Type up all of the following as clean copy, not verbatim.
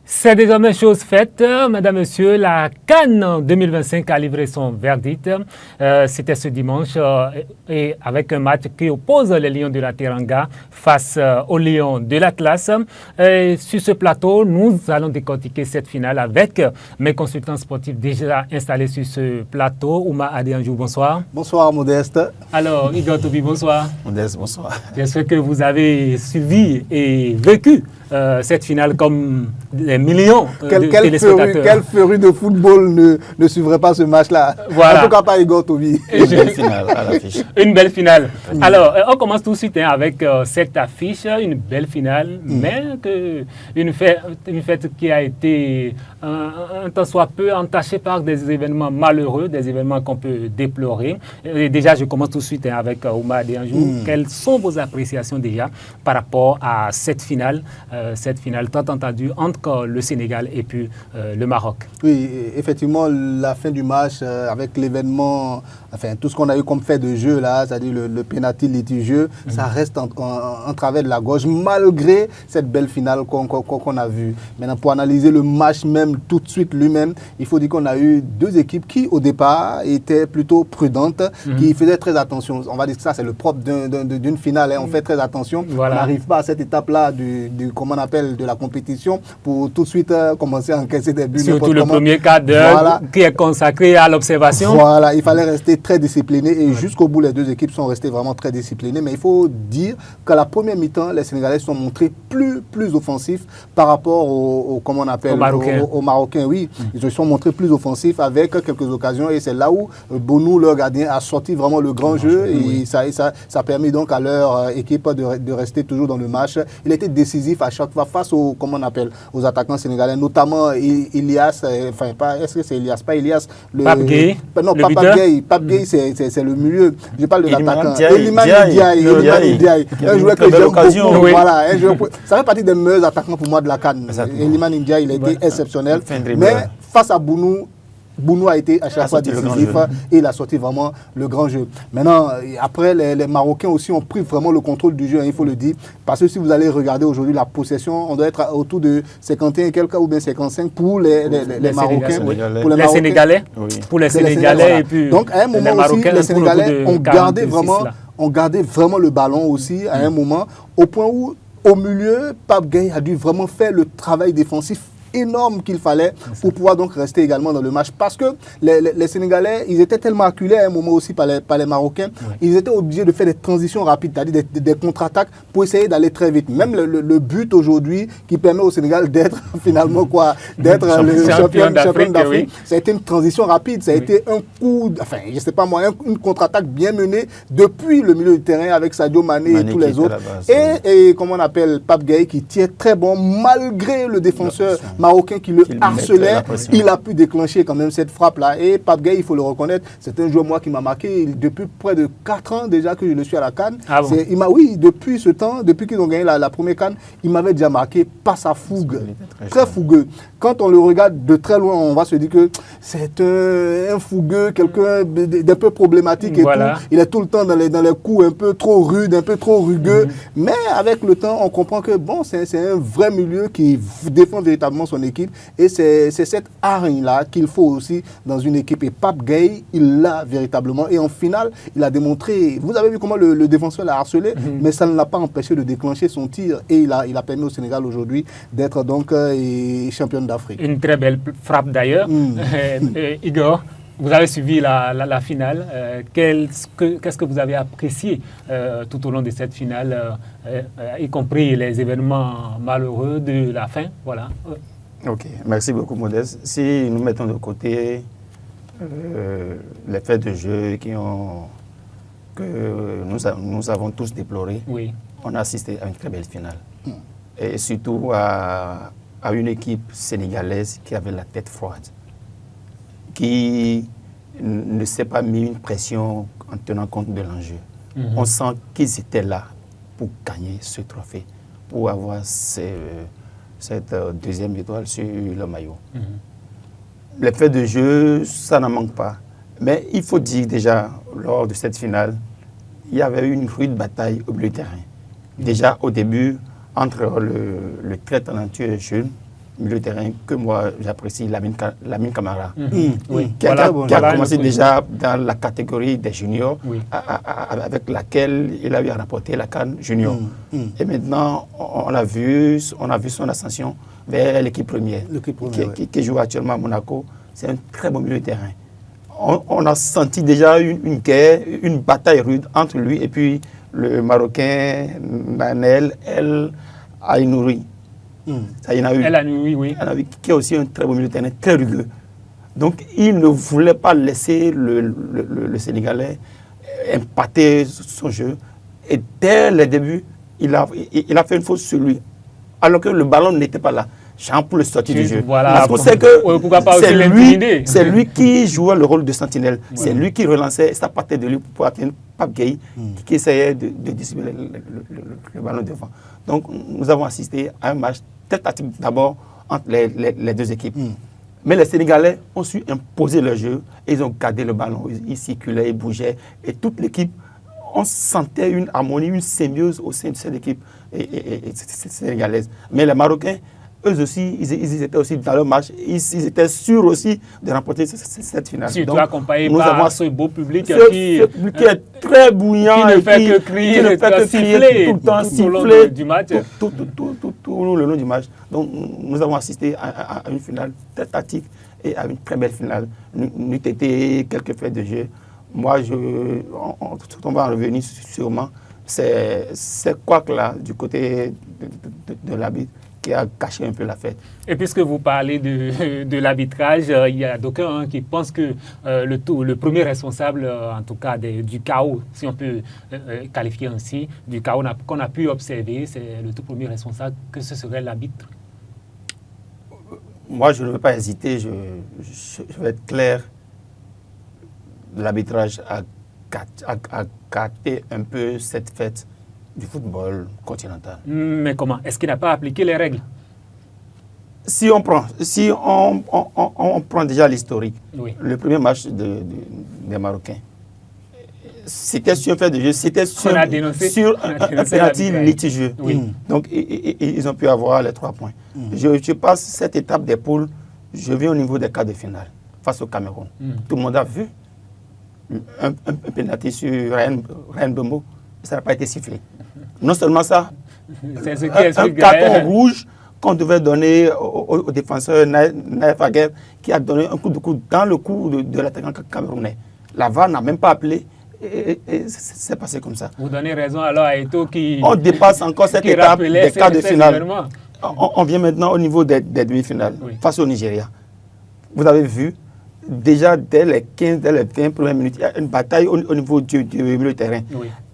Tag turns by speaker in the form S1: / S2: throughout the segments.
S1: C'est désormais chose faite, mesdames, messieurs. La CAN 2025 a livré son verdict. C'était ce dimanche et avec un match qui oppose les Lions de la Teranga face aux Lions de l'Atlas. Sur ce plateau, nous allons décortiquer cette finale avec mes consultants sportifs déjà installés sur ce plateau. Ouma Adianjou, bonsoir.
S2: Bonsoir, Modeste.
S1: Alors, Igor Tobi, bonsoir.
S3: Modeste, bonsoir.
S1: J'espère que vous avez suivi et vécu cette finale comme les millions de téléspectateurs.
S2: Quel féru de football ne suivrait pas ce match-là?
S1: Voilà.
S2: En tout cas, pas Igor Tobi.
S3: Une belle finale à l'affiche.
S1: Une belle finale. Alors, on commence tout de suite avec cette affiche, une belle finale, mais une fête qui a été un tant soit peu entachée par des événements malheureux, des événements qu'on peut déplorer. Et déjà, je commence tout de suite avec Ouma Adianjou. Quelles sont vos appréciations déjà par rapport à cette finale tant entendue entre le Sénégal et puis le Maroc? Oui,
S2: effectivement, la fin du match avec l'événement, enfin tout ce qu'on a eu comme fait de jeu là, c'est-à-dire le penalty litigieux, ça reste en travers de la gorge malgré cette belle finale qu'on a vue. Maintenant, pour analyser le match même tout de suite lui-même, il faut dire qu'on a eu deux équipes qui au départ étaient plutôt prudentes, qui faisaient très attention. On va dire que ça c'est le propre d'une finale, hein. On fait très attention. Voilà. On n'arrive pas à cette étape-là comment on appelle, de la compétition pour tout de suite commencer à encaisser des buts.
S1: Surtout le premier quart d'heure qui est consacré à l'observation.
S2: Voilà, il fallait rester très discipliné et jusqu'au bout, les deux équipes sont restées vraiment très disciplinées. Mais il faut dire qu'à la première mi-temps, les Sénégalais se sont montrés plus offensifs par rapport aux Marocains. Oui, ils se sont montrés plus offensifs avec quelques occasions et c'est là où Bonou, leur gardien, a sorti vraiment le grand jeu et ça a permis donc à leur équipe de rester toujours dans le match. Il était décisif à chaque fois face aux attaquants sénégalais, notamment Ilias, est-ce que c'est Ilias? Pas Ilias.
S1: Pape Gueye.
S2: Non, pas Pape Gueye. Pape Gueye, c'est le milieu. Je parle de l'attaquant. Elimane Ndiaye. Un joueur que j'aime beaucoup. Voilà, ça fait partie des meilleurs attaquants pour moi de la CAN. Elimane Ndiaye, il a été exceptionnel. Mais face à Bonou a été à chaque fois décisif et il a sorti vraiment le grand jeu. Maintenant, après, les Marocains aussi ont pris vraiment le contrôle du jeu, hein, il faut le dire. Parce que si vous allez regarder aujourd'hui la possession, on doit être autour de 51 quelques ou bien 55 pour les Marocains.
S1: Pour les Sénégalais. Pour les Sénégalais et puis
S2: donc à un moment aussi, les Sénégalais ont gardé vraiment le ballon aussi à un moment, au point où au milieu, Pape Gueye a dû vraiment faire le travail défensif énorme qu'il fallait pour pouvoir donc rester également dans le match. Parce que les Sénégalais, ils étaient tellement acculés à un moment aussi par les Marocains, ils étaient obligés de faire des transitions rapides, c'est-à-dire des contre-attaques pour essayer d'aller très vite. Même le but aujourd'hui qui permet au Sénégal d'être finalement d'être le champion d'Afrique, ça a été une transition rapide, ça a été un coup, enfin je sais pas moi, une contre-attaque bien menée depuis le milieu du terrain avec Sadio Mané et tous les autres. Et comment on appelle, Pape Gueye qui tient très bon malgré le défenseur Marocain qui le harcelait, il a pu déclencher quand même cette frappe-là. Et Pape Gueye, il faut le reconnaître, c'est un joueur moi qui m'a marqué depuis près de 4 ans déjà que je le suis à la CAN. Oui, depuis ce temps, depuis qu'ils ont gagné la première CAN, il m'avait déjà marqué par sa fougue, très fougueux. Quand on le regarde de très loin, on va se dire que c'est un fougueux, quelqu'un d'un peu problématique et tout. Il est tout le temps dans les coups un peu trop rudes, un peu trop rugueux. Mais avec le temps, on comprend que bon, c'est un vrai milieu qui défend véritablement son équipe et c'est cette hargne-là qu'il faut aussi dans une équipe. Et Pape Gueye, il l'a véritablement. Et en finale, il a démontré, vous avez vu comment le défenseur l'a harcelé, mais ça ne l'a pas empêché de déclencher son tir et il a permis au Sénégal aujourd'hui d'être donc champion d'Afrique.
S1: Une très belle frappe d'ailleurs. Igor, vous avez suivi la finale. Qu'est-ce que vous avez apprécié tout au long de cette finale, y compris les événements malheureux de la fin? Voilà.
S3: Ok, merci beaucoup Modeste. Si nous mettons de côté les faits de jeu que nous avons tous déplorés, on a assisté à une très belle finale. Et surtout à une équipe sénégalaise qui avait la tête froide, qui ne s'est pas mis une pression en tenant compte de l'enjeu. On sent qu'ils étaient là pour gagner ce trophée, pour avoir cette deuxième étoile sur le maillot. Les faits de jeu, ça n'en manque pas. Mais il faut dire déjà, lors de cette finale, il y avait eu une rude bataille au milieu de terrain. Déjà au début, entre le très talentueux jeune milieu de terrain que moi j'apprécie, Lamine Camara, qui
S1: Voilà,
S3: a commencé déjà dans la catégorie des juniors, avec laquelle il a eu à remporter la CAN junior. Et maintenant, on a vu son ascension vers l'équipe première, qui joue actuellement à Monaco. C'est un très bon milieu de terrain. On a senti déjà une guerre, une bataille rude entre lui et puis le Marocain Manel El Ainouri.
S1: El Ainouri,
S3: qui est aussi un très bon milieu de terrain, très rugueux. Donc, il ne voulait pas laisser le Sénégalais impacter son jeu. Et dès le début, il a fait une faute sur lui, alors que le ballon n'était pas là. Pour le sortir du jeu.
S1: Voilà,
S3: parce qu'on sait que c'est lui qui jouait le rôle de sentinelle. C'est lui qui relançait, ça partait de lui pour atteindre Pape Gueye, qui essayait de distribuer le ballon devant. Donc, nous avons assisté à un match très tactique d'abord entre les deux équipes. Mais les Sénégalais ont su imposer leur jeu et ils ont gardé le ballon. Ils circulaient, ils bougeaient. Et toute l'équipe, on sentait une harmonie, une symbiose au sein de cette équipe sénégalaise. Mais les Marocains, eux aussi, ils étaient aussi dans leur match. Ils étaient sûrs aussi de remporter cette finale.
S1: Surtout accompagné par ce beau public qui
S3: est très bouillant.
S1: Qui ne fait que crier,
S3: qui ne fait que siffler tout le temps,
S1: tout au long du match.
S3: Tout le long du match. Donc, nous avons assisté à une finale très tactique et à une très belle finale. Nous été quelques faits de jeu. Moi, on va en revenir sûrement. C'est quoi que là, du côté de l'arbitre, qui a caché un peu la fête.
S1: Et puisque vous parlez de l'arbitrage, il y a d'aucuns qui pensent que le premier responsable, en tout cas du chaos, si on peut qualifier ainsi, du chaos qu'on a pu observer, c'est le tout premier responsable, que ce serait l'arbitre.
S3: Moi, je ne veux pas hésiter, je vais être clair. L'arbitrage a gâté un peu cette fête du football continental.
S1: Mais comment? Est-ce qu'il n'a pas appliqué les règles?
S3: Si on prend déjà l'historique, le premier match des Marocains, c'était sur un fait de jeu, c'était sur un penalty litigieux. Donc, ils ont pu avoir les 3 points. Je passe cette étape des poules, je viens au niveau des quarts de finale, face au Cameroun. Tout le monde a vu un penalty sur Ryan Bombo, ça n'a pas été sifflé. Non seulement ça, un carton rouge qu'on devait donner au défenseur Naïf Aguer, qui a donné un coup de coude dans le cou de l'attaquant camerounais. La VAR n'a même pas appelé et c'est passé comme ça.
S1: Vous donnez raison alors à Eto'o qui...
S3: On dépasse encore cette étape des quarts de finale. On vient maintenant au niveau des demi-finales, face au Nigeria. Vous avez vu, déjà dès les 15, dès les 20 premières minutes, il y a une bataille au niveau du milieu de terrain.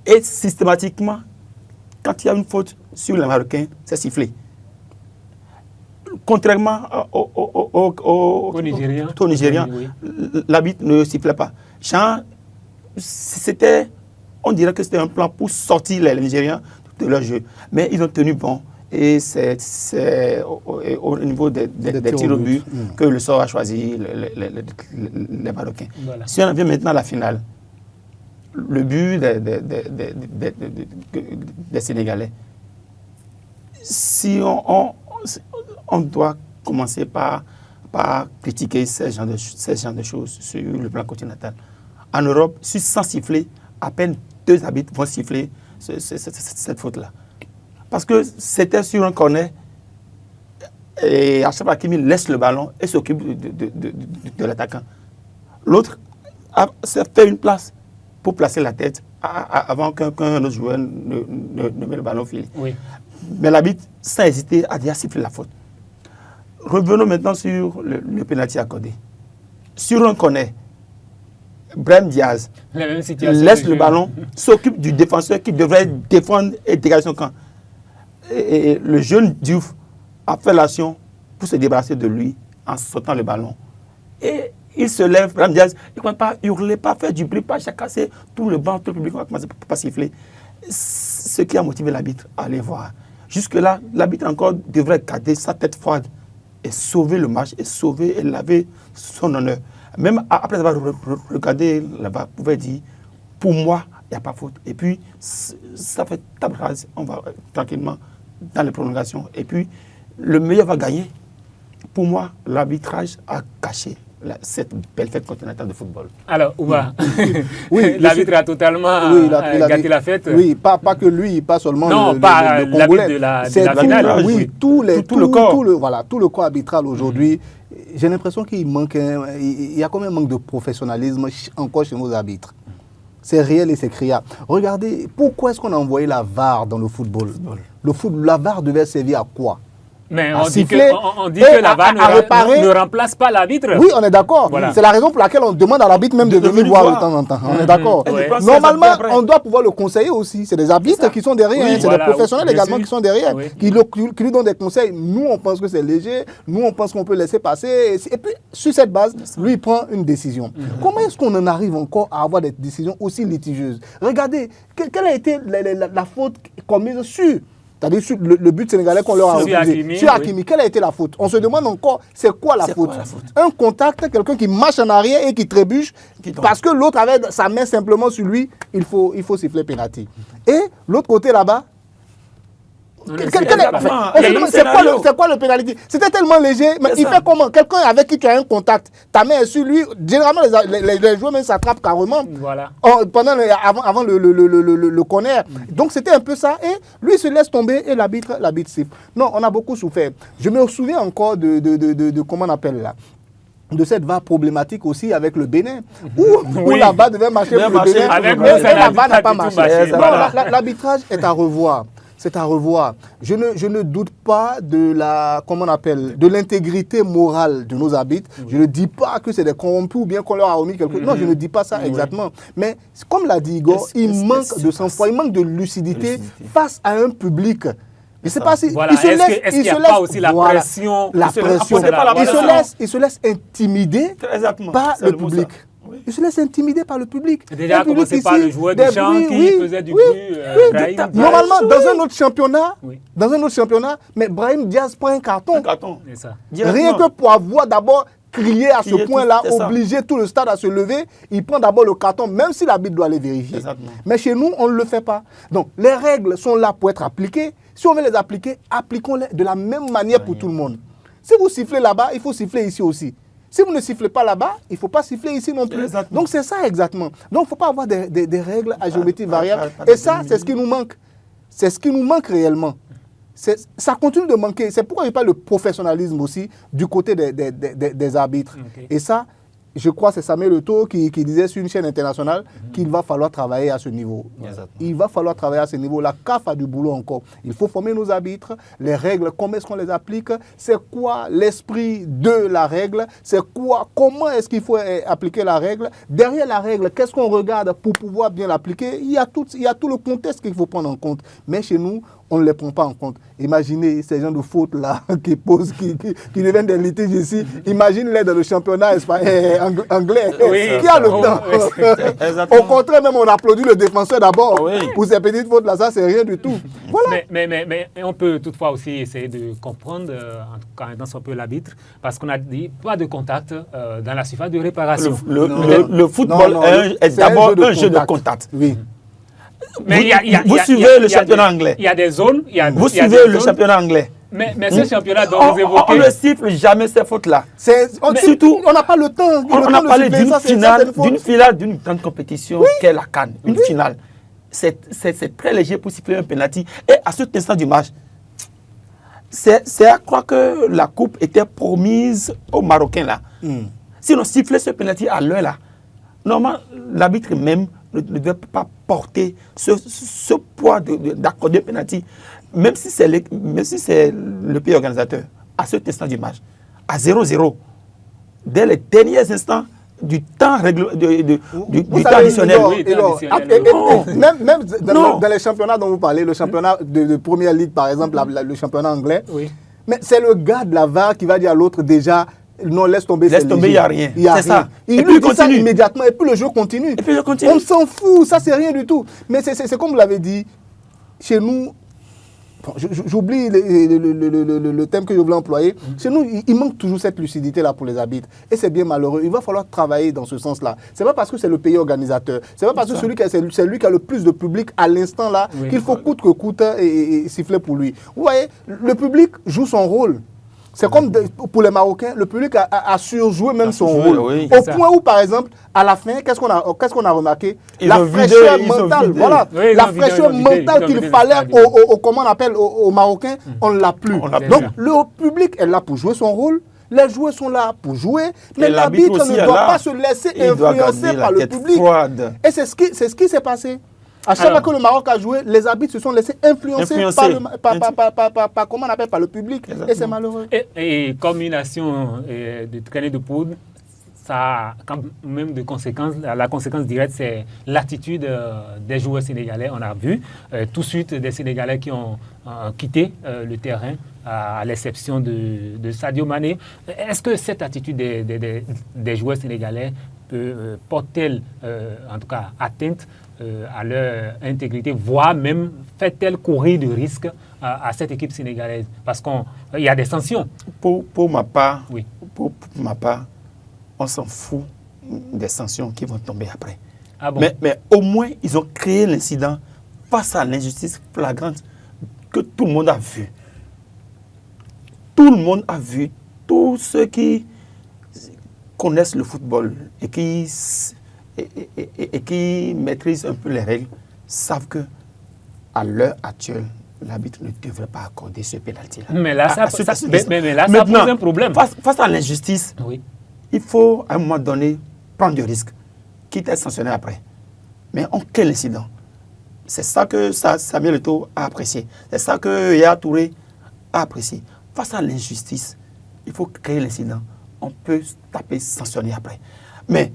S3: Et systématiquement, quand il y a une faute sur les Marocains, c'est sifflé. Contrairement au Nigérian, l'arbitre ne sifflait pas. On dirait que c'était un plan pour sortir les Nigérians de leur jeu. Mais ils ont tenu bon. Et c'est au niveau des tirs au but que le sort a choisi les Marocains. Voilà. Si on vient maintenant à la finale, le but des Sénégalais, si on doit commencer par critiquer ces genres de choses sur le plan continental. En Europe, sans siffler, à peine 2 arbitres vont siffler cette faute-là. Parce que c'était sur un corner et Achraf Hakimi laisse le ballon et s'occupe de l'attaquant. L'autre s'est fait une place pour placer la tête avant qu'un autre joueur ne mette le ballon au filet. Mais l'arbitre, sans hésiter, a déjà sifflé la faute. Revenons maintenant sur le pénalty accordé. Sur un corner, Brahim Diaz laisse le ballon, s'occupe du défenseur qui devrait défendre et dégager son camp. Et le jeune Diouf a fait l'action pour se débarrasser de lui en sautant le ballon. Et il se lève, Brahim Diaz, il ne commence pas à hurler, pas à faire du bruit, pas à casser tout le banc, tout le public va commencer à siffler. Ce qui a motivé l'arbitre à aller voir. Jusque-là, l'arbitre encore devrait garder sa tête froide et sauver le match, et laver son honneur. Même après avoir regardé là-bas, il pouvait dire, pour moi, il n'y a pas faute. Et puis, ça fait table rase, on va tranquillement dans les prolongations. Et puis, le meilleur va gagner. pour moi, l'arbitrage a caché cette belle fête continentale de football.
S1: Alors, Ouba,
S2: oui,
S1: l'arbitre a totalement gâté la fête.
S2: Oui, pas que lui, pas seulement
S1: non, pas l'arbitre de la finale.
S2: Oui, tout le corps. Tout le corps arbitral aujourd'hui, j'ai l'impression qu'il manque, il y a comme un manque de professionnalisme encore chez nos arbitres. C'est réel et c'est criard. Regardez, pourquoi est-ce qu'on a envoyé la VAR dans le football? La VAR devait servir à quoi?
S1: Mais on dit que la VAR ne remplace pas l'arbitre.
S2: Oui, on est d'accord. Voilà. C'est la raison pour laquelle on demande à l'arbitre même de venir voir de temps en temps. On est d'accord. Normalement, on doit pouvoir le conseiller aussi. C'est des arbitres qui sont derrière, c'est des professionnels également qui sont derrière, qui lui donnent des conseils. Nous, on pense que c'est léger. Nous, on pense qu'on peut laisser passer. Et puis, sur cette base, lui, il prend une décision. Comment est-ce qu'on en arrive encore à avoir des décisions aussi litigieuses? Regardez, quelle a été la faute commise sur... C'est-à-dire le but sénégalais qu'on leur a refusé. Sur Hakimi, quelle a été la faute? On se demande encore, c'est quoi la faute? Un contact, quelqu'un qui marche en arrière et qui trébuche, parce que l'autre avait sa main simplement sur lui, il faut siffler pénalty. Et l'autre côté là-bas, c'est quoi le pénalité? C'était tellement léger, mais il fait comment? Quelqu'un avec qui tu as un contact, ta main est sur lui, généralement les joueurs même s'attrapent carrément avant le corner. Donc c'était un peu ça, et lui se laisse tomber et l'arbitre siffle. Non, on a beaucoup souffert. Je me souviens encore de comment on appelle là, de cette VAR problématique aussi avec le Bénin, où la VAR devait marcher pour le Bénin, mais la VAR n'a pas marché. L'arbitrage est à revoir. C'est à revoir. Je ne doute pas de de l'intégrité morale de nos arbitres. Je ne dis pas que c'est des corrompus ou bien qu'on leur a remis quelque chose. Non, je ne dis pas ça exactement. Mais comme l'a dit Igor, il manque de sang-froid, il manque de lucidité face à un public. Je ne sais pas si...
S1: Voilà. Est-ce qu'il n'y a pas aussi la pression?
S2: Il se laisse intimider par le public. Il se laisse intimider par le public.
S1: Déjà, commencé par le joueur du champ qui faisait du bruit.
S2: Normalement, dans un autre championnat, mais Brahim Diaz prend un carton.
S1: Ça.
S2: Rien que pour avoir d'abord crié à ce point-là, obliger tout le stade à se lever, il prend d'abord le carton, même si l'arbitre doit les vérifier. Exactement. Mais chez nous, on ne le fait pas. Donc, les règles sont là pour être appliquées. Si on veut les appliquer, appliquons-les de la même manière pour tout le monde. Si vous sifflez là-bas, il faut siffler ici aussi. Si vous ne sifflez pas là-bas, il ne faut pas siffler ici non plus. Exactement. Donc c'est ça exactement. Donc il ne faut pas avoir des règles à géométrie variable. Et ça, c'est ce qui nous manque. C'est ce qui nous manque réellement. Ça continue de manquer. C'est pourquoi il parle de professionnalisme aussi du côté des arbitres. Okay. Et ça, je crois que c'est Samuel Eto'o qui disait sur une chaîne internationale qu'il va falloir travailler à ce niveau. Exactement. Il va falloir travailler à ce niveau. La CAF a du boulot encore. Il faut former nos arbitres. Les règles, comment est-ce qu'on les applique? C'est quoi l'esprit de la règle? Comment est-ce qu'il faut appliquer la règle? Derrière la règle, qu'est-ce qu'on regarde pour pouvoir bien l'appliquer? Il y a tout le contexte qu'il faut prendre en compte. Mais chez nous, on ne les prend pas en compte. Imaginez ces gens de faute là qui deviennent des litiges ici. Imagine-les dans le championnat anglais. Qui a le temps? Au contraire, même on applaudit le défenseur d'abord. Pour ces petites fautes là, ça c'est rien du tout. Voilà.
S1: Mais on peut toutefois aussi essayer de comprendre, en tout cas dans un peu l'arbitre, parce qu'on a dit pas de contact dans la surface de réparation.
S3: Le football est d'abord un jeu de contact.
S2: Oui.
S3: Mais vous suivez le championnat anglais.
S1: Il y a des zones.
S3: Vous suivez le championnat anglais.
S1: Mais ce championnat dont vous évoquez...
S3: On ne siffle jamais ces fautes-là.
S2: Surtout, on n'a pas le temps.
S3: On a parlé d'une finale d'une grande compétition qu'est la CAN. Une finale. C'est très léger pour siffler un penalty. Et à cet instant du match, c'est à croire que la coupe était promise aux Marocains là. Si on sifflait ce penalty à l'heure là, normalement, l'arbitre même ne devait pas porter ce poids d'accorder penalty, même si c'est le pays organisateur, à cet instant du match, à 0-0, dès les derniers instants du temps additionnel.
S2: Même dans les championnats dont vous parlez, le championnat de Première Ligue par exemple, le championnat anglais, mais c'est le gars de la VAR qui va dire à l'autre déjà, non, laisse tomber,
S3: il n'y a rien.
S2: C'est ça. Il lui dit ça immédiatement et puis le jeu continue. On s'en fout, ça c'est rien du tout. Mais c'est comme vous l'avez dit, chez nous, j'oublie le thème que je voulais employer, chez nous, il manque toujours cette lucidité-là pour les arbitres. Et c'est bien malheureux. Il va falloir travailler dans ce sens-là. Ce n'est pas parce que c'est le pays organisateur, ce n'est pas parce que c'est lui qui a le plus de public à l'instant-là qu'il faut coûte que coûte et siffler pour lui. Vous voyez, le public joue son rôle. C'est comme pour les Marocains, le public a surjoué même son rôle.
S3: Oui,
S2: au point où, par exemple, à la fin, qu'est-ce qu'on a remarqué? La fraîcheur mentale, voilà,
S1: oui,
S2: la fraîcheur mentale qu'il fallait comment on appelle, aux Marocains, on ne l'a plus. Donc, le public est là pour jouer son rôle. Les joueurs sont là pour jouer, mais l'arbitre ne doit pas se laisser influencer par le public. Et c'est ce qui s'est passé. À chaque fois que le Maroc a joué, les arbitres se sont laissés influencer par comment on appelle, par le public. Exactement. Et c'est malheureux.
S1: Et comme une nation de traînée de poudre, ça a quand même de conséquences. La conséquence directe, c'est l'attitude des joueurs sénégalais. On a vu tout de suite des Sénégalais qui ont quitté le terrain, à l'exception de Sadio Mané. Est-ce que cette attitude des joueurs sénégalais porte-t-elle, en tout cas, atteinte à leur intégrité, voire même fait-elle courir de risques à cette équipe sénégalaise? Parce qu'il y a des sanctions.
S3: Pour ma part,
S1: oui.
S3: pour ma part, on s'en fout des sanctions qui vont tomber après.
S1: Ah bon?
S3: Mais au moins, ils ont créé l'incident face à l'injustice flagrante que tout le monde a vu. Tout le monde a vu. Tous ceux qui connaissent le football et qui maîtrisent un peu les règles savent que à l'heure actuelle, l'arbitre ne devrait pas accorder ce pénalty-là.
S1: Mais là, ça pose un problème.
S3: Face à l'injustice,
S1: oui,
S3: il faut à un moment donné prendre du risque, quitte à être sanctionné après. Mais en quel incident? C'est ça que Samuel Eto'o a apprécié. C'est ça que Yaya Touré a apprécié. Face à l'injustice, il faut créer l'incident. On peut taper, sanctionner après. Mais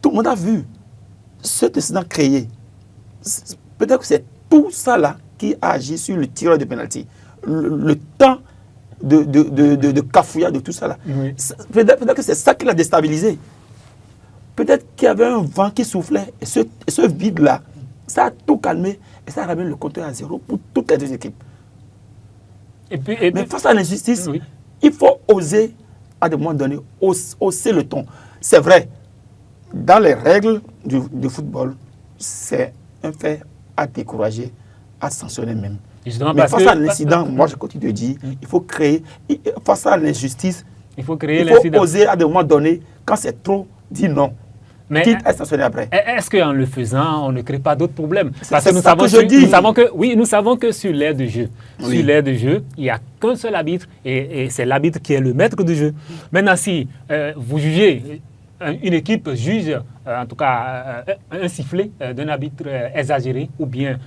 S3: tout le monde a vu cet incident créé. Peut-être que c'est tout ça là qui a agi sur le tireur de pénalty. Le temps de cafouillage de tout ça là. Oui. Peut-être que c'est ça qui l'a déstabilisé. Peut-être qu'il y avait un vent qui soufflait et ce vide là, ça a tout calmé et ça a ramené le compteur à zéro pour toutes les deux équipes. Mais face à l'injustice, oui, il faut oser à des moments donnés hausser le ton. C'est vrai, dans les règles du football, c'est un fait à décourager, à sanctionner même.
S1: Justement,
S3: mais face à l'incident, moi je continue de dire, il faut créer, face à l'injustice,
S1: il faut
S3: oser à des moments donnés, quand c'est trop, dire non.
S1: Mais
S3: quitte à sanctionner après.
S1: Est-ce qu'en le faisant, on ne crée pas d'autres problèmes?
S3: Parce que nous
S1: savons que sur l'aire de jeu, il n'y a qu'un seul arbitre et c'est l'arbitre qui est le maître du jeu. Maintenant, si vous jugez, une équipe juge, en tout cas, un sifflet d'un arbitre exagéré ou bien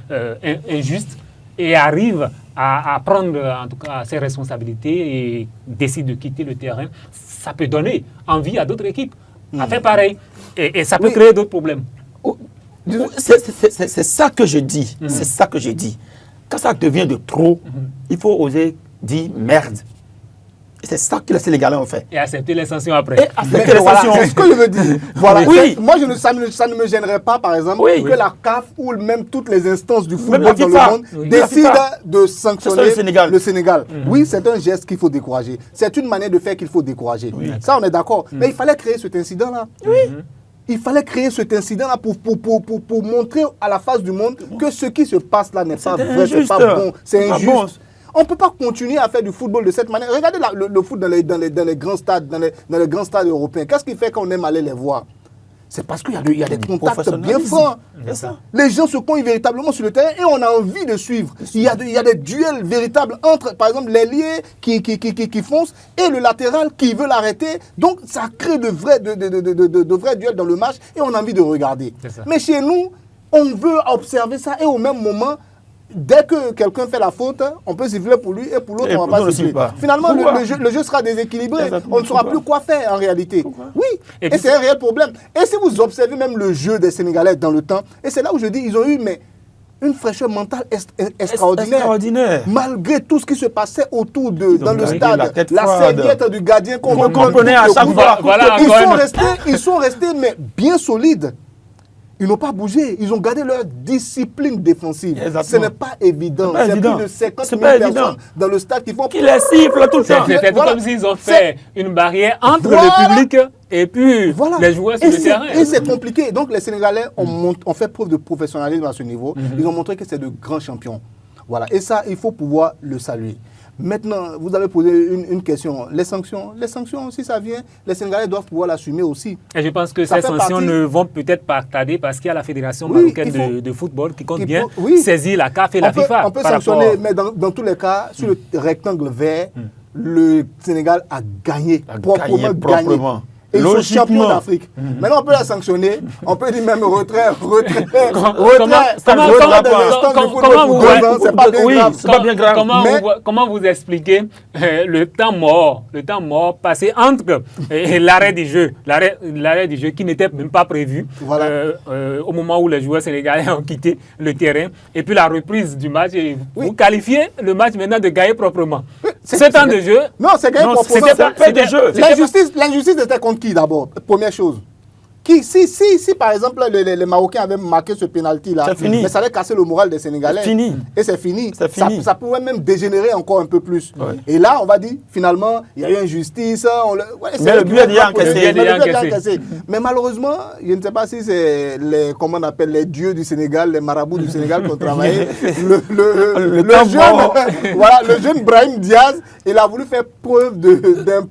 S1: injuste et arrive à prendre en tout cas ses responsabilités et décide de quitter le terrain, ça peut donner envie à d'autres équipes à faire pareil. Et ça peut créer d'autres problèmes.
S3: C'est ça que je dis. C'est ça que je dis. Quand ça devient de trop, il faut oser dire merde. C'est ça que les Sénégalais ont fait.
S1: Et accepter les sanctions après.
S2: C'est ce que je veux dire. Voilà. Oui. Moi, ça ne me gênerait pas, par exemple, que la CAF ou même toutes les instances du football dans le monde décident de sanctionner le Sénégal. Oui, c'est un geste qu'il faut décourager. C'est une manière de faire qu'il faut décourager. Ça, on est d'accord. Mais il fallait créer cet incident-là. Il fallait créer cet incident-là pour montrer à la face du monde que ce qui se passe là n'est pas vrai, c'est pas bon, c'est injuste. On ne peut pas continuer à faire du football de cette manière. Regardez le foot dans les grands stades, dans les grands stades européens. Qu'est-ce qui fait qu'on aime aller les voir? C'est parce qu'il y a des contacts bien forts. Les gens se cognent véritablement sur le terrain et on a envie de suivre. Il y a des duels véritables entre, par exemple, l'ailier qui fonce et le latéral qui veut l'arrêter. Donc, ça crée de vrais duels dans le match et on a envie de regarder. Mais chez nous, on veut observer ça et au même moment, dès que quelqu'un fait la faute, on peut siffler pour lui et pour l'autre, on ne va pas siffler. Finalement, le jeu sera déséquilibré. On ne saura plus quoi faire en réalité. Oui, et c'est un réel problème. Et si vous observez même le jeu des Sénégalais dans le temps, et c'est là où je dis, ils ont eu une fraîcheur mentale extraordinaire. Malgré tout ce qui se passait autour dans le stade, la serviette du gardien qu'on
S3: comprenait à chaque fois.
S2: Ils sont restés mais bien solides. Ils n'ont pas bougé. Ils ont gardé leur discipline défensive. Exactement. Ce n'est pas évident. C'est plus de 50 000 personnes dans le stade qui font...
S3: Qui les sifflent tout le temps.
S1: C'est comme s'ils ont fait une barrière entre le public et puis les joueurs sur le terrain.
S2: Et c'est compliqué. Donc les Sénégalais ont fait preuve de professionnalisme à ce niveau. Ils ont montré que c'est de grands champions. Voilà. Et ça, il faut pouvoir le saluer. Maintenant, vous avez posé une question. Les sanctions, si ça vient, les Sénégalais doivent pouvoir l'assumer aussi.
S1: Et je pense que ces sanctions ne vont peut-être pas tarder parce qu'il y a la Fédération marocaine de football qui compte bien saisir la CAF et la FIFA.
S2: On peut sanctionner, mais dans tous les cas, sur le rectangle vert, le Sénégal a gagné, proprement gagné. Et ils sont champions d'Afrique. Maintenant, on peut la sanctionner. On peut dire même retrait.
S1: C'est pas bien grave. Comment vous expliquez le temps mort passé entre l'arrêt du jeu qui n'était même pas prévu au moment où les joueurs sénégalais ont quitté le terrain et puis la reprise du match. Et vous qualifiez le match maintenant de gagner proprement. Ce temps de jeu.
S2: Non, c'est gagné proprement. C'était jeu. L'injustice était contre qui d'abord? Première chose. Si par exemple les Marocains avaient marqué ce pénalty-là, mais ça allait casser le moral des Sénégalais. Et c'est fini. Ça pouvait même dégénérer encore un peu plus. Ouais. Et là, on va dire, finalement, il y a eu injustice.
S3: Mais le but est déjà encaissé.
S2: Mais malheureusement, je ne sais pas si c'est les dieux du Sénégal, les marabouts du Sénégal qui ont travaillé. Le jeune Brahim Diaz, il a voulu faire preuve d'un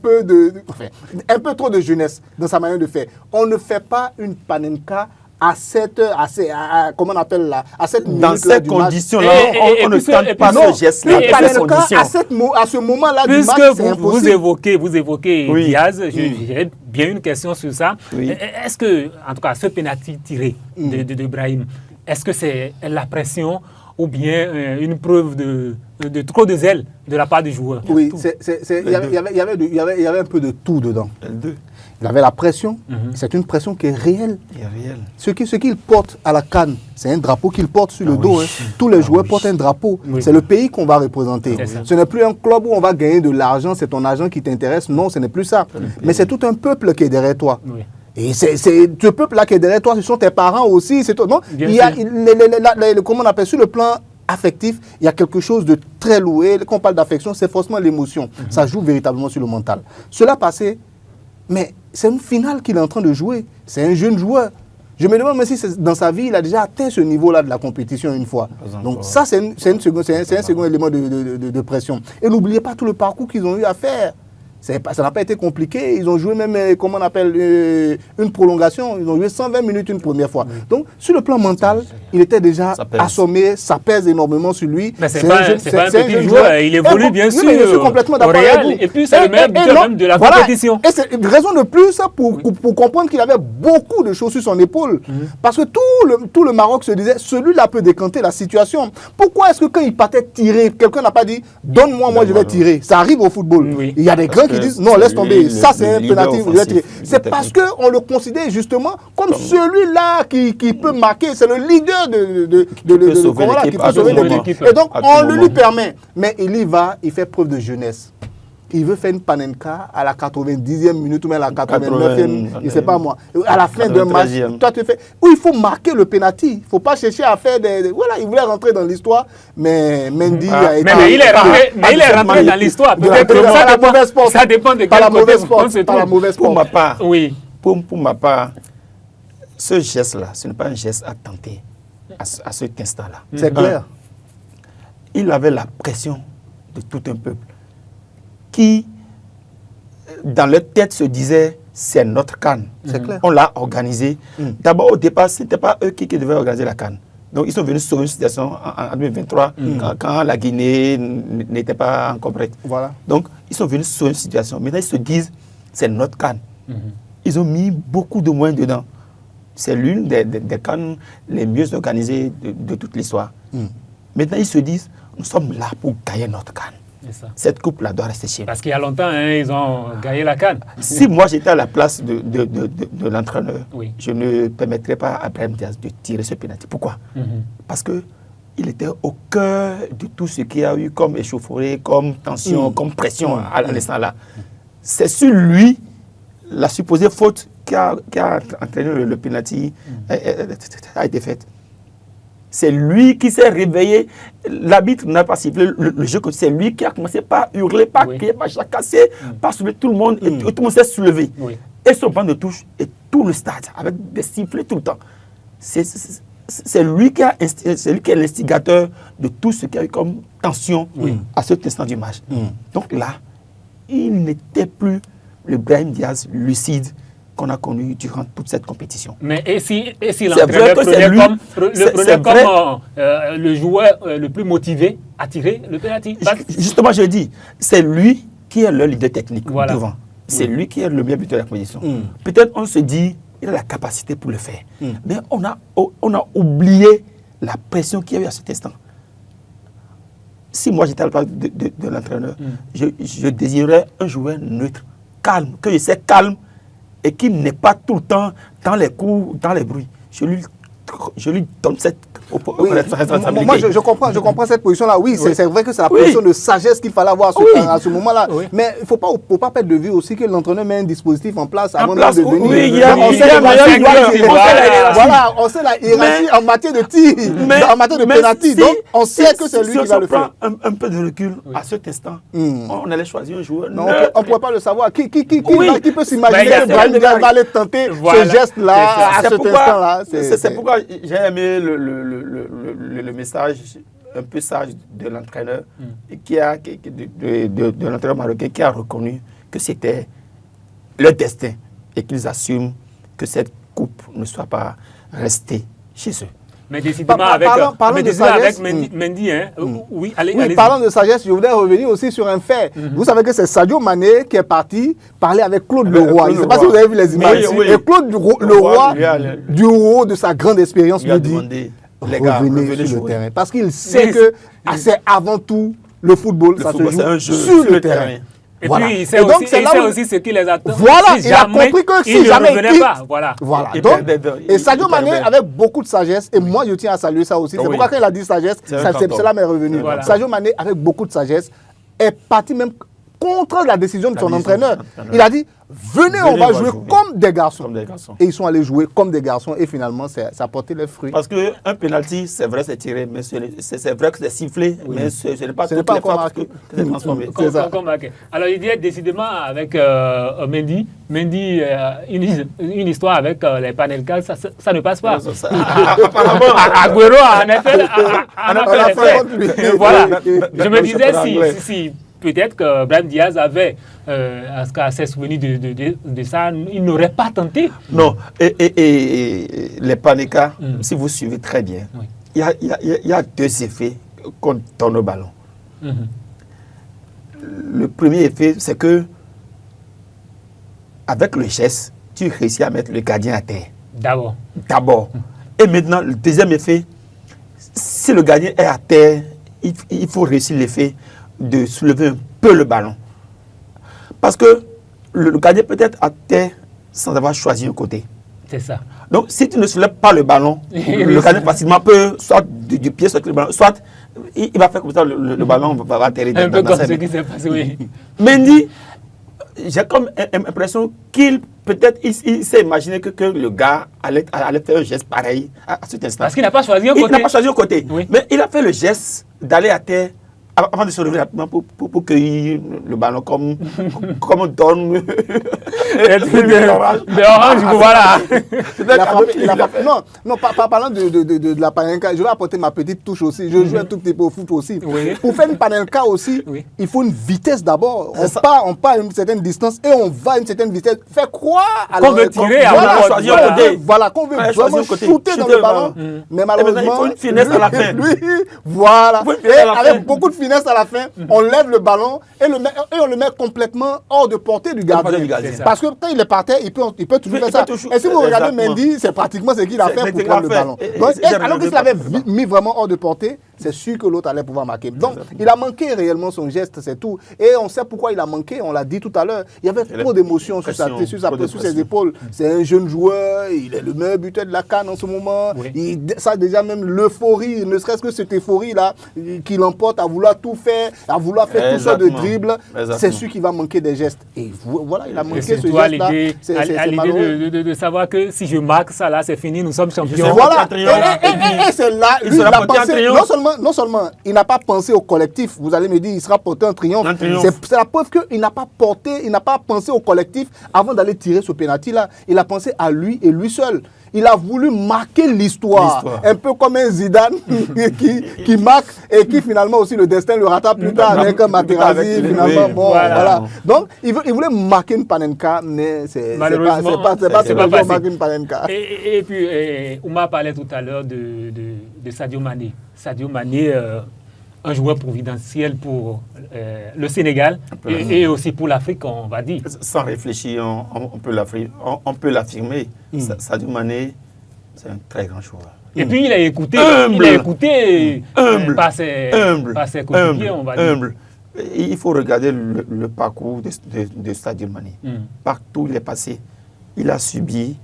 S2: peu trop de jeunesse dans sa manière de faire. On ne fait pas une panenka à cette
S3: dans ces conditions-là, on ne tente pas ce geste-là.
S2: À ce moment-là du match, c'est impossible.
S1: Vous évoquez Diaz, j'ai bien une question sur ça. Oui. Est-ce que, en tout cas, ce pénalty tiré de Brahim, est-ce que c'est la pression ou bien une preuve de trop de zèle de la part du joueur?
S2: Oui, il y avait un peu de tout dedans. Il avait la pression, c'est une pression qui est réelle. Ce qu'il porte à la CAN, c'est un drapeau qu'il porte sur le dos. Tous les joueurs portent un drapeau. C'est le pays qu'on va représenter. Ce n'est plus un club où on va gagner de l'argent, c'est ton argent qui t'intéresse. Non, ce n'est plus ça. Mais c'est tout un peuple qui est derrière toi. Et c'est ce peuple-là qui est derrière toi, ce sont tes parents aussi. C'est non, il y a comment on appelle sur le plan affectif, il y a quelque chose de très loué. Quand on parle d'affection, c'est forcément l'émotion. Ça joue véritablement sur le mental. Cela passé, mais c'est une finale qu'il est en train de jouer. C'est un jeune joueur. Je me demande même si dans sa vie, il a déjà atteint ce niveau-là de la compétition une fois. Donc ça, c'est un second élément de pression. Et n'oubliez pas tout le parcours qu'ils ont eu à faire. Ça n'a pas été compliqué. Ils ont joué même, comment on appelle, une prolongation. Ils ont joué 120 minutes une première fois. Donc, sur le plan mental, il était déjà assommé. Ça pèse énormément sur lui.
S1: Mais c'est pas un petit joueur. Il évolue bien sûr.
S2: Je suis complètement d'accord avec vous.
S1: Et puis, c'est le meilleur buteur même de la compétition.
S2: Et c'est une raison de plus pour comprendre qu'il avait beaucoup de choses sur son épaule. Parce que tout le Maroc se disait, celui-là peut décanter la situation. Pourquoi est-ce que quand il partait tirer, quelqu'un n'a pas dit, donne-moi, moi je vais tirer. Ça arrive au football. Il y a des grands qui disent non, laisse tomber, ça c'est un pénalty. C'est parce qu'on le considère justement comme celui-là qui peut marquer, c'est le leader qui peut sauver l'équipe. Et donc on le lui permet. Mais il y va, il fait preuve de jeunesse. Il veut faire une panenka à la 90e minute ou même à la 89e, je ne sais pas moi, à la fin d'un match. Toi, tu fais où il faut marquer le pénalty. Il ne faut pas chercher à faire des. Voilà, il voulait rentrer dans l'histoire, mais Mendy a été.
S1: Mais il est rentré dans l'histoire. Ça dépend de quel côté on se trouve.
S2: Par la mauvaise
S3: pour ma part, pour ma part, ce geste-là, ce n'est pas un geste à tenter à cet instant-là.
S2: C'est clair.
S3: Il avait la pression de tout un peuple qui, dans leur tête, se disait c'est notre CAN.
S2: C'est clair.
S3: On l'a organisé. D'abord, au départ, ce n'était pas eux qui devaient organiser la CAN. Donc, ils sont venus sauver une situation en 2023, quand la Guinée n'était pas encore prête.
S2: Voilà.
S3: Donc, ils sont venus sauver une situation. Maintenant, ils se disent c'est notre CAN. Ils ont mis beaucoup de moyens dedans. C'est l'une des CAN les mieux organisées de toute l'histoire. Maintenant, ils se disent nous sommes là pour gagner notre CAN. Cette coupe-là doit rester chez nous.
S1: Parce qu'il y a longtemps, ils ont gagné la CAN.
S3: Si moi j'étais à la place de l'entraîneur, je ne permettrais pas à Brahim Diaz de tirer ce pénalty. Pourquoi? Parce qu'il était au cœur de tout ce qu'il y a eu comme échauffourée, comme tension, comme pression à l'instant là. C'est sur lui, la supposée faute qui a entraîné le pénalty a été faite. C'est lui qui s'est réveillé. L'arbitre n'a pas sifflé le jeu. C'est lui qui a commencé par hurler, par crier, par chacasser, par soulever tout le monde. Et tout le monde s'est soulevé. Et son banc de touche et tout le stade, avec des sifflets tout le temps. c'est lui qui est l'instigateur de tout ce qui a eu comme tension à cet instant du match. Donc là, il n'était plus le Brahim Diaz lucide qu'on a connu durant toute cette compétition.
S1: Mais et si l'entraîneur prenait comme le joueur le plus motivé à tirer le penalty?
S3: Justement, je dis, c'est lui qui est le leader technique devant. C'est lui qui est le meilleur buteur de la compétition. Peut-être on se dit, il a la capacité pour le faire. Mais on a oublié la pression qu'il y a eu à cet instant. Si moi j'étais à la place de l'entraîneur, je désirerais un joueur neutre, calme, que je sais calme et qui n'est pas tout le temps dans les coups, dans les bruits. Je lui donne cette responsabilité.
S2: Moi, je comprends cette position-là. Oui, c'est vrai que c'est la position de sagesse qu'il fallait avoir à ce moment-là. Mais il ne faut pas perdre de vue aussi que l'entraîneur met un dispositif en place avant de venir. On sait la hiérarchie en matière de tir, en matière de pénalty. Donc, on sait que c'est lui qui va le faire.
S3: Si on prend un peu de recul à cet instant, on allait choisir un joueur.
S2: Non, on ne pourrait pas le savoir. Qui peut s'imaginer que Brahim Diaz va aller tenter ce geste-là à cet instant-là?
S3: C'est pourquoi j'ai aimé le message un peu sage de l'entraîneur de l'entraîneur marocain qui a reconnu que c'était leur destin et qu'ils assument que cette coupe ne soit pas restée chez eux.
S1: Mais décidément avec Mendy, oui, allez.
S2: Parlant de sagesse, je voudrais revenir aussi sur un fait. Vous savez que c'est Sadio Mané qui est parti parler avec Claude Leroy. Je ne sais pas si vous avez vu les images. Et Claude Leroy, du haut de sa grande expérience, lui dit revenez sur le terrain. Parce qu'il sait que c'est avant tout le football, ça se joue sur le terrain.
S1: Et puis, il sait aussi ce qui les attend.
S2: Voilà, il a compris que si jamais
S1: il ne revenait pas. Voilà.
S2: Et Sadio Mané, avec beaucoup de sagesse, et moi je tiens à saluer ça aussi, c'est pourquoi quand il a dit sagesse, cela m'est revenu. Sadio Mané, avec beaucoup de sagesse, est parti même contre la décision de son entraîneur. Il a dit, venez, on va jouer comme des garçons. Et ils sont allés jouer comme des garçons et finalement, ça a porté les fruits.
S3: Parce qu'un penalty, c'est vrai, c'est tiré, mais c'est vrai que c'est sifflé, mais ce n'est pas toutes les fois que c'est transformé.
S1: Alors, il dit décidément avec Mendy, une histoire avec les Panenka, ça ne passe pas. Agüero, en effet, voilà. Je me disais si peut-être que Brahim Diaz avait assez souvenu de ça, il n'aurait pas tenté.
S3: Non, et les Panenka, si vous suivez très bien, il y a deux effets qu'on donne au ballon. Le premier effet, c'est que avec le geste, tu réussis à mettre le gardien à terre. D'abord. Et maintenant, le deuxième effet, si le gardien est à terre, il faut réussir l'effet de soulever un peu le ballon. Parce que le gardien peut être à terre sans avoir choisi un côté.
S1: C'est ça.
S3: Donc, si tu ne soulèves pas le ballon, le gardien facilement peut soit du pied sortir le ballon, soit il va faire comme ça, le ballon va atterrir
S1: un peu comme ce qui s'est passé, oui.
S3: Mendy, j'ai comme l'impression qu'il peut-être il s'est imaginé que le gars allait faire un geste pareil à cet instant.
S1: Parce qu'il n'a pas choisi un côté.
S3: Il n'a pas choisi un côté. Oui. Mais il a fait le geste d'aller à terre avant de se lever rapidement pour cueillir le ballon comme on donne
S1: orange, voilà.
S2: Non, parlant de la panenka, je vais apporter ma petite touche aussi. Je joue un tout petit peu au foot aussi. Oui. Pour faire une panenka aussi, il faut une vitesse d'abord. On part à une certaine distance et on va à une certaine vitesse. Faire croire
S1: qu'on veut tirer,
S2: qu'on veut vraiment shooter dans le ballon. Mais malheureusement,
S3: il faut une finesse à la fin.
S2: Voilà. Et avec beaucoup de finesse à la fin, on lève le ballon et on le met complètement hors de portée du gardien. Parce que quand il est par terre, il peut toujours faire ça. Et si vous regardez Mendy, c'est pratiquement ce qu'il a fait pour prendre le ballon. Alors que s'il avait mis vraiment hors de portée, c'est sûr que l'autre allait pouvoir marquer. Donc, il a manqué réellement son geste, c'est tout. Et on sait pourquoi il a manqué, on l'a dit tout à l'heure. Il y avait trop d'émotions sur ses épaules. C'est un jeune joueur, il est le meilleur buteur de la CAN en ce moment. Ça déjà même l'euphorie, ne serait-ce que cette euphorie-là, qui l'emporte à vouloir tout faire, à vouloir faire tout ça de dribble, c'est sûr qu'il va manquer des gestes. Et voilà, il a manqué ce geste-là.
S1: À l'idée de savoir que si je marque ça là, c'est fini, nous sommes champions.
S2: Voilà. Et c'est là, lui, il a pensé, non seulement seulement il n'a pas pensé au collectif, vous allez me dire, il sera porté un triomphe. C'est la preuve qu'il n'a pas pensé au collectif avant d'aller tirer ce pénalty-là. Il a pensé à lui et lui seul. Il a voulu marquer l'histoire, un peu comme un Zidane qui marque et qui finalement aussi le destin le rattrape plus tard avec un Materazzi, finalement. Bon, voilà. Donc, il voulait marquer une Panenka, mais c'est pas marquer une Panenka.
S1: Et puis, Oumar parlait tout à l'heure de Sadio Mané. Sadio Mané, un joueur providentiel pour le Sénégal et aussi pour l'Afrique, on va dire.
S3: Sans réfléchir, on peut l'affirmer. Sadio Mané, c'est un très grand joueur.
S1: Et puis il a écouté par ses coéquipiers, on va dire.
S3: Il faut regarder le parcours de Sadio Mané. Partout où il est passé, il a subi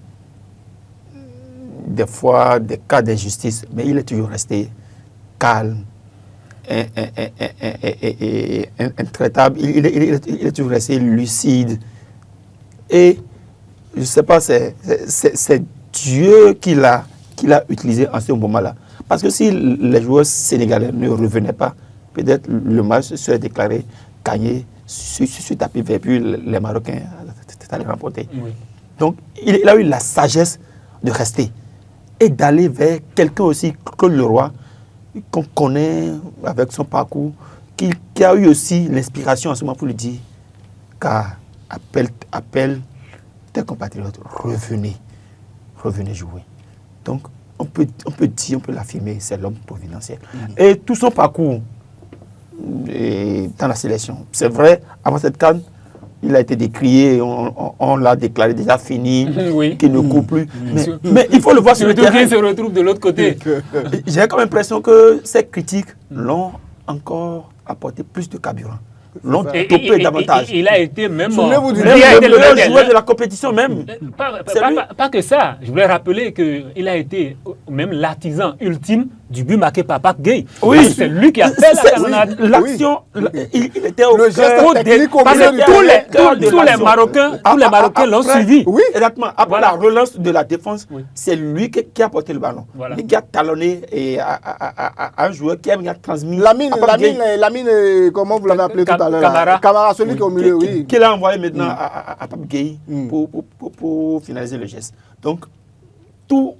S3: des fois des cas d'injustice, mais il est toujours resté calme, intraitable. Il est toujours resté lucide. Et je ne sais pas, c'est Dieu qui l'a utilisé en ce moment-là. Parce que si les joueurs sénégalais ne revenaient pas, peut-être le match serait déclaré gagné sur tapis vert, puis les Marocains allaient remporter. Oui. Donc, il a eu la sagesse de rester et d'aller vers quelqu'un aussi que le roi, qu'on connaît avec son parcours, qui a eu aussi l'inspiration en ce moment pour lui dire car appelle tes compatriotes, revenez jouer. Donc, on peut l'affirmer, c'est l'homme providentiel. Et tout son parcours dans la sélection, c'est vrai, avant cette CAN, il a été décrié, on l'a déclaré déjà fini, qu'il ne court plus. Mais il faut le voir sur le terrain.
S1: Il se retrouve de l'autre côté.
S3: J'ai comme l'impression que ces critiques l'ont encore apporté plus de carburant. L'ont topé davantage.
S1: Il a été même
S3: le meilleur joueur de la compétition même.
S1: Pas que ça. Je voulais rappeler qu'il a été même l'artisan ultime du but marqué par Pape Gueye.
S3: Oui.
S1: C'est lui qui a fait la canonnade.
S3: L'action, il était au
S2: cœur.
S1: Tous les Marocains l'ont suivi.
S3: Oui, exactement. Après la relance de la défense, c'est lui qui a porté le ballon. Et qui a talonné à un joueur qui a transmis.
S2: Lamine, comment vous l'avez appelé tout à l'heure? Camara, celui qui est au milieu, oui.
S3: Qui l'a envoyé maintenant à Pape Gueye pour finaliser le geste. Donc, tout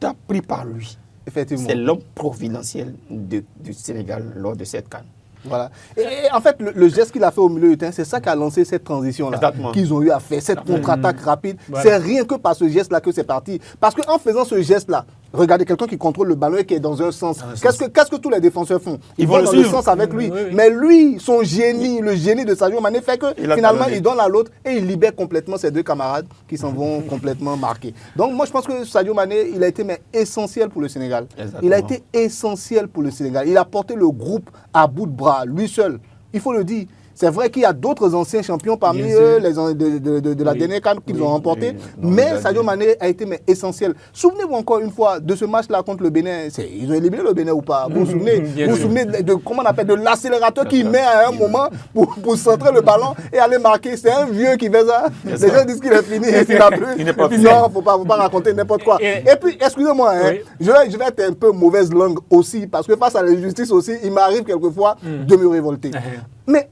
S3: a pris par lui. C'est l'homme providentiel du Sénégal lors de cette CAN.
S2: Voilà. Et en fait, le geste qu'il a fait au milieu du terrain, c'est ça qui a lancé cette transition-là qu'ils ont eu à faire, cette contre-attaque rapide. Voilà. C'est rien que par ce geste-là que c'est parti. Parce qu'en faisant ce geste-là, regardez quelqu'un qui contrôle le ballon et qui est dans un sens. Qu'est-ce que tous les défenseurs font? Ils vont dans le sens avec lui. Mais lui, son génie, le génie de Sadio Mané fait que finalement, il donne à l'autre et il libère complètement ses deux camarades qui s'en vont complètement marqués. Donc moi, je pense que Sadio Mané, il a été essentiel pour le Sénégal. Exactement. Il a été essentiel pour le Sénégal. Il a porté le groupe à bout de bras, lui seul. Il faut le dire. C'est vrai qu'il y a d'autres anciens champions parmi eux, de la dernière CAN qu'ils ont remporté, mais Sadio Mané a été essentiel. Souvenez-vous encore une fois de ce match-là contre le Bénin. Ils ont éliminé le Bénin ou pas? Vous vous souvenez de comment on appelle, de l'accélérateur qu'il met à un moment pour centrer le ballon et aller marquer. C'est un vieux qui fait ça. Les gens disent qu'il est fini et qu'il n'a plus. Il n'est pas fini. Non, faut pas raconter n'importe quoi. Et puis, excusez-moi, je vais être un peu mauvaise langue aussi, parce que face à la justice aussi, il m'arrive quelquefois de me révolter. Mais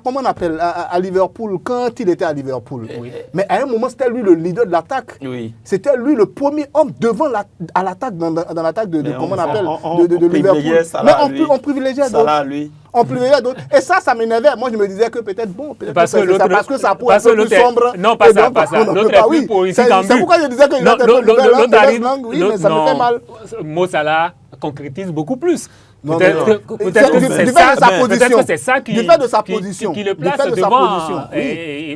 S2: comment on appelle, à Liverpool, quand il était à Liverpool, mais à un moment, c'était lui le leader de l'attaque.
S3: Oui.
S2: C'était lui le premier homme devant à l'attaque, dans l'attaque de comment on appelle, de Liverpool. Mais on privilégiait d'autres. On privilégiait d'autres. Et ça m'énervait. Moi, je me disais que peut-être, parce que ça pourrait être plus sombre.
S1: Non, pas ça. L'autre est plus pour ici qu'en but.
S2: C'est pourquoi je disais que il était mauvaise langue, oui, mais ça me fait mal.
S1: Mo Salah concrétise beaucoup plus.
S2: Peut-être que c'est ça qui le place devant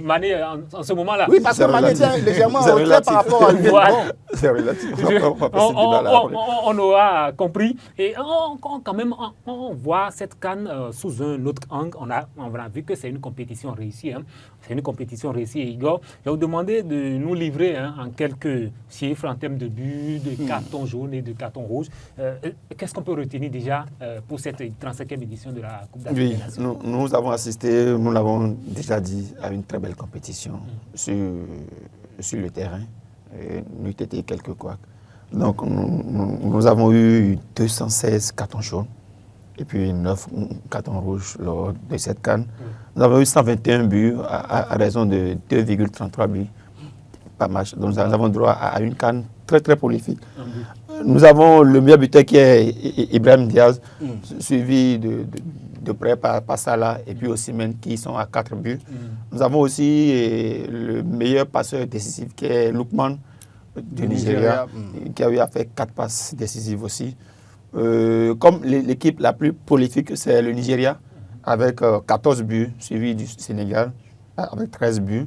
S2: Mané en ce moment-là. Oui, parce que Mané était légèrement en retrait par rapport à lui.
S3: C'est relatif.
S1: On aura compris. Et quand même, on voit cette CAN sous un autre angle. On a vu que c'est une compétition réussie. C'est une compétition réussie. Et Igor, je vais vous demander de nous livrer en quelques chiffres en termes de buts, de cartons jaunes et de cartons rouges. Qu'est-ce qu'on peut retenir déjà pour cette 35e édition de la Coupe d'Afrique des Nations?
S3: Nous avons assisté, nous l'avons déjà dit, à une très belle compétition sur le terrain. Nous étions quelques couacs. Donc, nous avons eu 216 cartons jaunes et puis 9 cartons rouges lors de cette CAN. Nous avons eu 121 buts à raison de 2,33 buts par match. Donc, nous avons droit à une CAN très, très prolifique. Nous avons le meilleur buteur qui est Ibrahim Diaz, suivi de près par Salah et puis Osimhen qui sont à 4 buts. Nous avons aussi le meilleur passeur décisif qui est Lookman du Nigeria, qui a eu à faire 4 passes décisives aussi. Comme l'équipe la plus prolifique, c'est le Nigeria, avec 14 buts, suivi du Sénégal, avec 13 buts.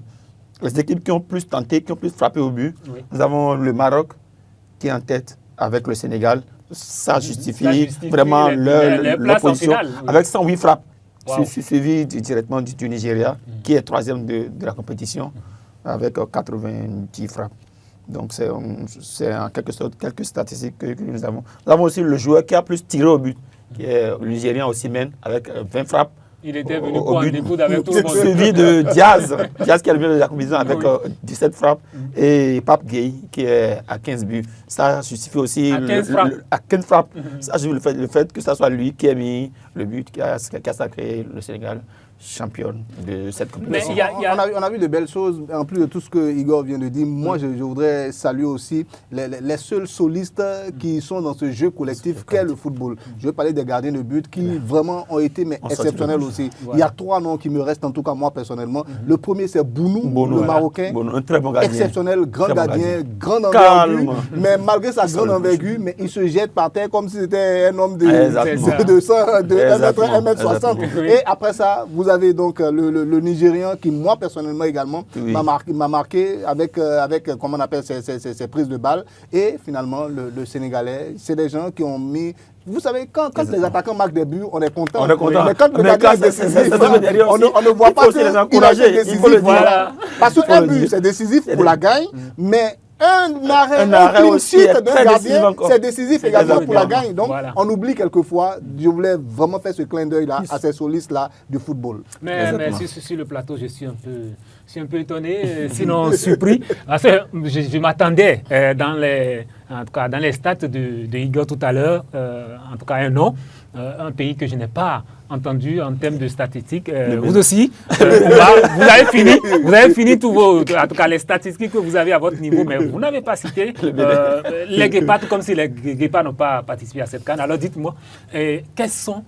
S3: Les équipes qui ont plus tenté, qui ont plus frappé au but, nous avons le Maroc qui est en tête avec le Sénégal. Ça justifie vraiment leur position, avec 108 frappes, suivi directement du Nigeria, qui est 3e de la compétition, avec 90 frappes. Donc, c'est en quelque sorte quelques statistiques que nous avons. Nous avons aussi le joueur qui a plus tiré au but, qui est le Nigérien Osimhen, avec 20 frappes.
S1: Il était venu pour un découp avec tout le monde.
S3: Suivi de Diaz qui est le meilleur de la compétition avec 17 frappes, et Pape Gueye qui est à 15 buts. Ça justifie aussi à 15 frappes. Ça justifie le fait que ce soit lui qui a mis le but, qui a sacré le Sénégal championne de cette compétition.
S2: On a vu de belles choses, en plus de tout ce que Igor vient de dire. Moi, je voudrais saluer aussi les seuls solistes qui sont dans ce jeu collectif qu'est le football. Je veux parler des gardiens de but qui vraiment ont été exceptionnels aussi. Il y a 3 noms qui me restent, en tout cas moi personnellement. Le premier, c'est Bounou, le Marocain.
S3: Un très bon gardien.
S2: Exceptionnel, grand gardien, grande envergure. Mais malgré sa grande envergure, il se jette par terre comme si c'était un homme de 1m60. Et après ça, vous avez donc le Nigérian qui, moi personnellement également, m'a marqué avec comment on appelle ses prises de balles. Et finalement, le Sénégalais, c'est des gens qui ont mis... Vous savez, quand les attaquants marquent des buts, on est content. Mais quand le gardien est décisif, on ne voit pas qu'il est décisif. Voilà. Parce qu'un but, c'est décisif pour la gagne, mais un arrêt aussi d'un gardien, c'est décisif également pour la gagne. Donc, on oublie quelquefois. Je voulais vraiment faire ce clin d'œil-là à ces solistes-là du football.
S1: Mais sur le plateau, je suis un peu étonné, sinon surpris. Parce que je m'attendais, en tout cas dans les stats de Igor tout à l'heure, en tout cas un nom, un pays que je n'ai pas entendu en termes de statistiques. Vous aussi, vous avez fini tous en tout cas les statistiques que vous avez à votre niveau, mais vous n'avez pas cité les Guépards, comme si les Guépards n'ont pas participé à cette CAN. Alors dites-moi, quels sont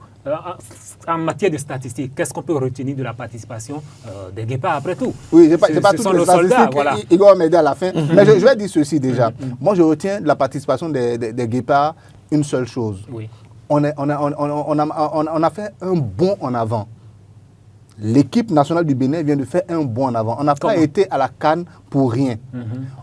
S1: en matière de statistiques, qu'est-ce qu'on peut retenir de la participation des Guépards après tout?
S2: Oui, c'est pas toutes les statistiques. Voilà. Igor m'a aidé à la fin. Mais je vais dire ceci déjà. Moi, je retiens de la participation des Guépards une seule chose.
S1: Oui.
S2: On a fait un bond en avant. L'équipe nationale du Bénin vient de faire un bond en avant. On n'a pas été à la CAN pour rien.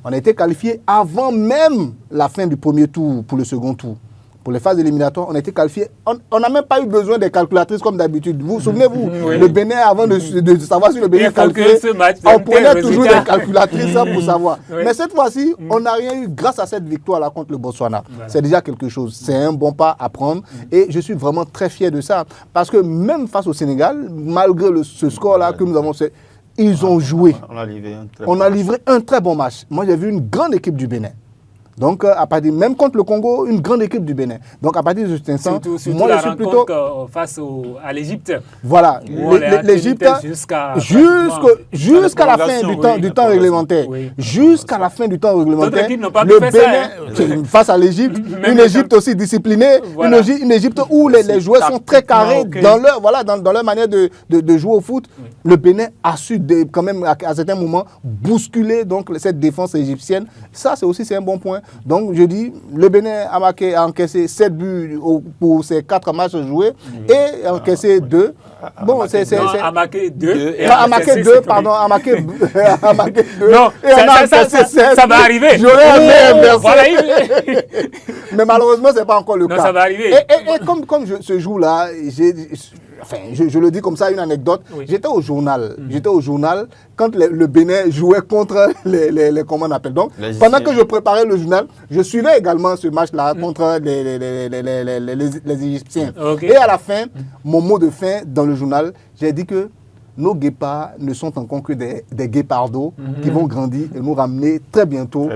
S2: On a été qualifié avant même la fin du premier tour pour le second tour. Pour les phases éliminatoires, on a été qualifié. On n'a même pas eu besoin des calculatrices comme d'habitude. Vous souvenez-vous, le Bénin, avant de savoir si le Bénin est qualifié, on prenait toujours des calculatrices pour savoir. Mais cette fois-ci, on n'a rien eu grâce à cette victoire-là contre le Botswana. Voilà. C'est déjà quelque chose. C'est un bon pas à prendre. Et je suis vraiment très fier de ça. Parce que même face au Sénégal, malgré ce score-là que nous avons fait, ils ont joué. On a livré un très bon match. Moi, j'ai vu une grande équipe du Bénin. Donc, même contre le Congo, une grande équipe du Bénin. Donc, à partir de cet instant,
S1: surtout moi, je suis plutôt face à l'Égypte.
S2: Voilà, l'Égypte jusqu'à la fin du temps réglementaire. Oui. Jusqu'à la fin du temps réglementaire, le Bénin, face à l'Égypte, une Égypte aussi disciplinée, voilà. Une Égypte où les joueurs sont très carrés dans leur manière de jouer au foot. Oui. Le Bénin a su quand même, à certains moments, bousculer donc, cette défense égyptienne. Ça, c'est un bon point. Donc, je dis, le Bénin a encaissé 7 buts pour ses 4 matchs joués et a encaissé 2.
S1: Bon, a marqué 2.
S2: A marqué 2, pardon. A marqué 2.
S1: Non, ça va arriver.
S2: J'aurais aimé inverser. Mais malheureusement, ce n'est pas encore le cas.
S1: Ça va arriver.
S2: Et comme ce jour-là, je le dis comme ça, une anecdote. Oui. J'étais au journal. Quand le Bénin jouait contre les comment on appelle. Donc, pendant que je préparais le journal, je suivais également ce match-là contre les Égyptiens. Okay. Et à la fin, mon mot de fin dans le journal, j'ai dit que nos guépards ne sont encore que des guépardos qui vont grandir et nous ramener très bientôt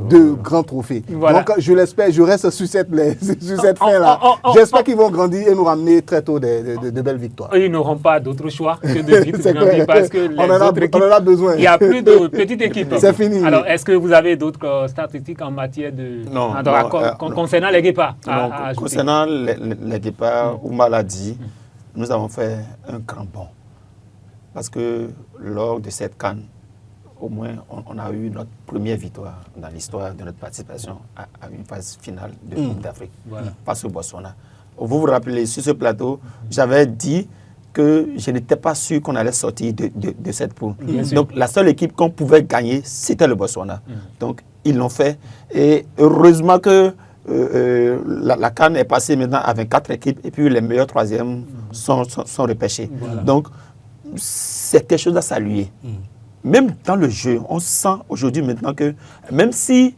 S2: de grands trophées. Voilà. Donc, je l'espère, je reste sur cette fin-là. J'espère qu'ils vont grandir et nous ramener très tôt de belles victoires.
S1: Ils n'auront pas d'autre choix que de vite grandir parce que les autres équipes,
S2: on en a besoin.
S1: Il n'y a plus de petites équipes.
S2: C'est fini.
S1: Alors, est-ce que vous avez d'autres statistiques en matière de... concernant les guépards?
S3: Concernant les guépards, Oumar l'a dit, nous avons fait un grand bond. Parce que lors de cette CAN, au moins, on a eu notre première victoire dans l'histoire de notre participation à une phase finale de Coupe d'Afrique face au Botswana. Vous vous rappelez, sur ce plateau, j'avais dit que je n'étais pas sûr qu'on allait sortir de cette poule. Donc, la seule équipe qu'on pouvait gagner, c'était le Botswana. Donc, ils l'ont fait. Et heureusement que la CAN est passée maintenant à 24 équipes et puis les meilleurs troisièmes sont repêchés. Voilà. Donc, c'est quelque chose à saluer. Même dans le jeu, on sent aujourd'hui maintenant que même si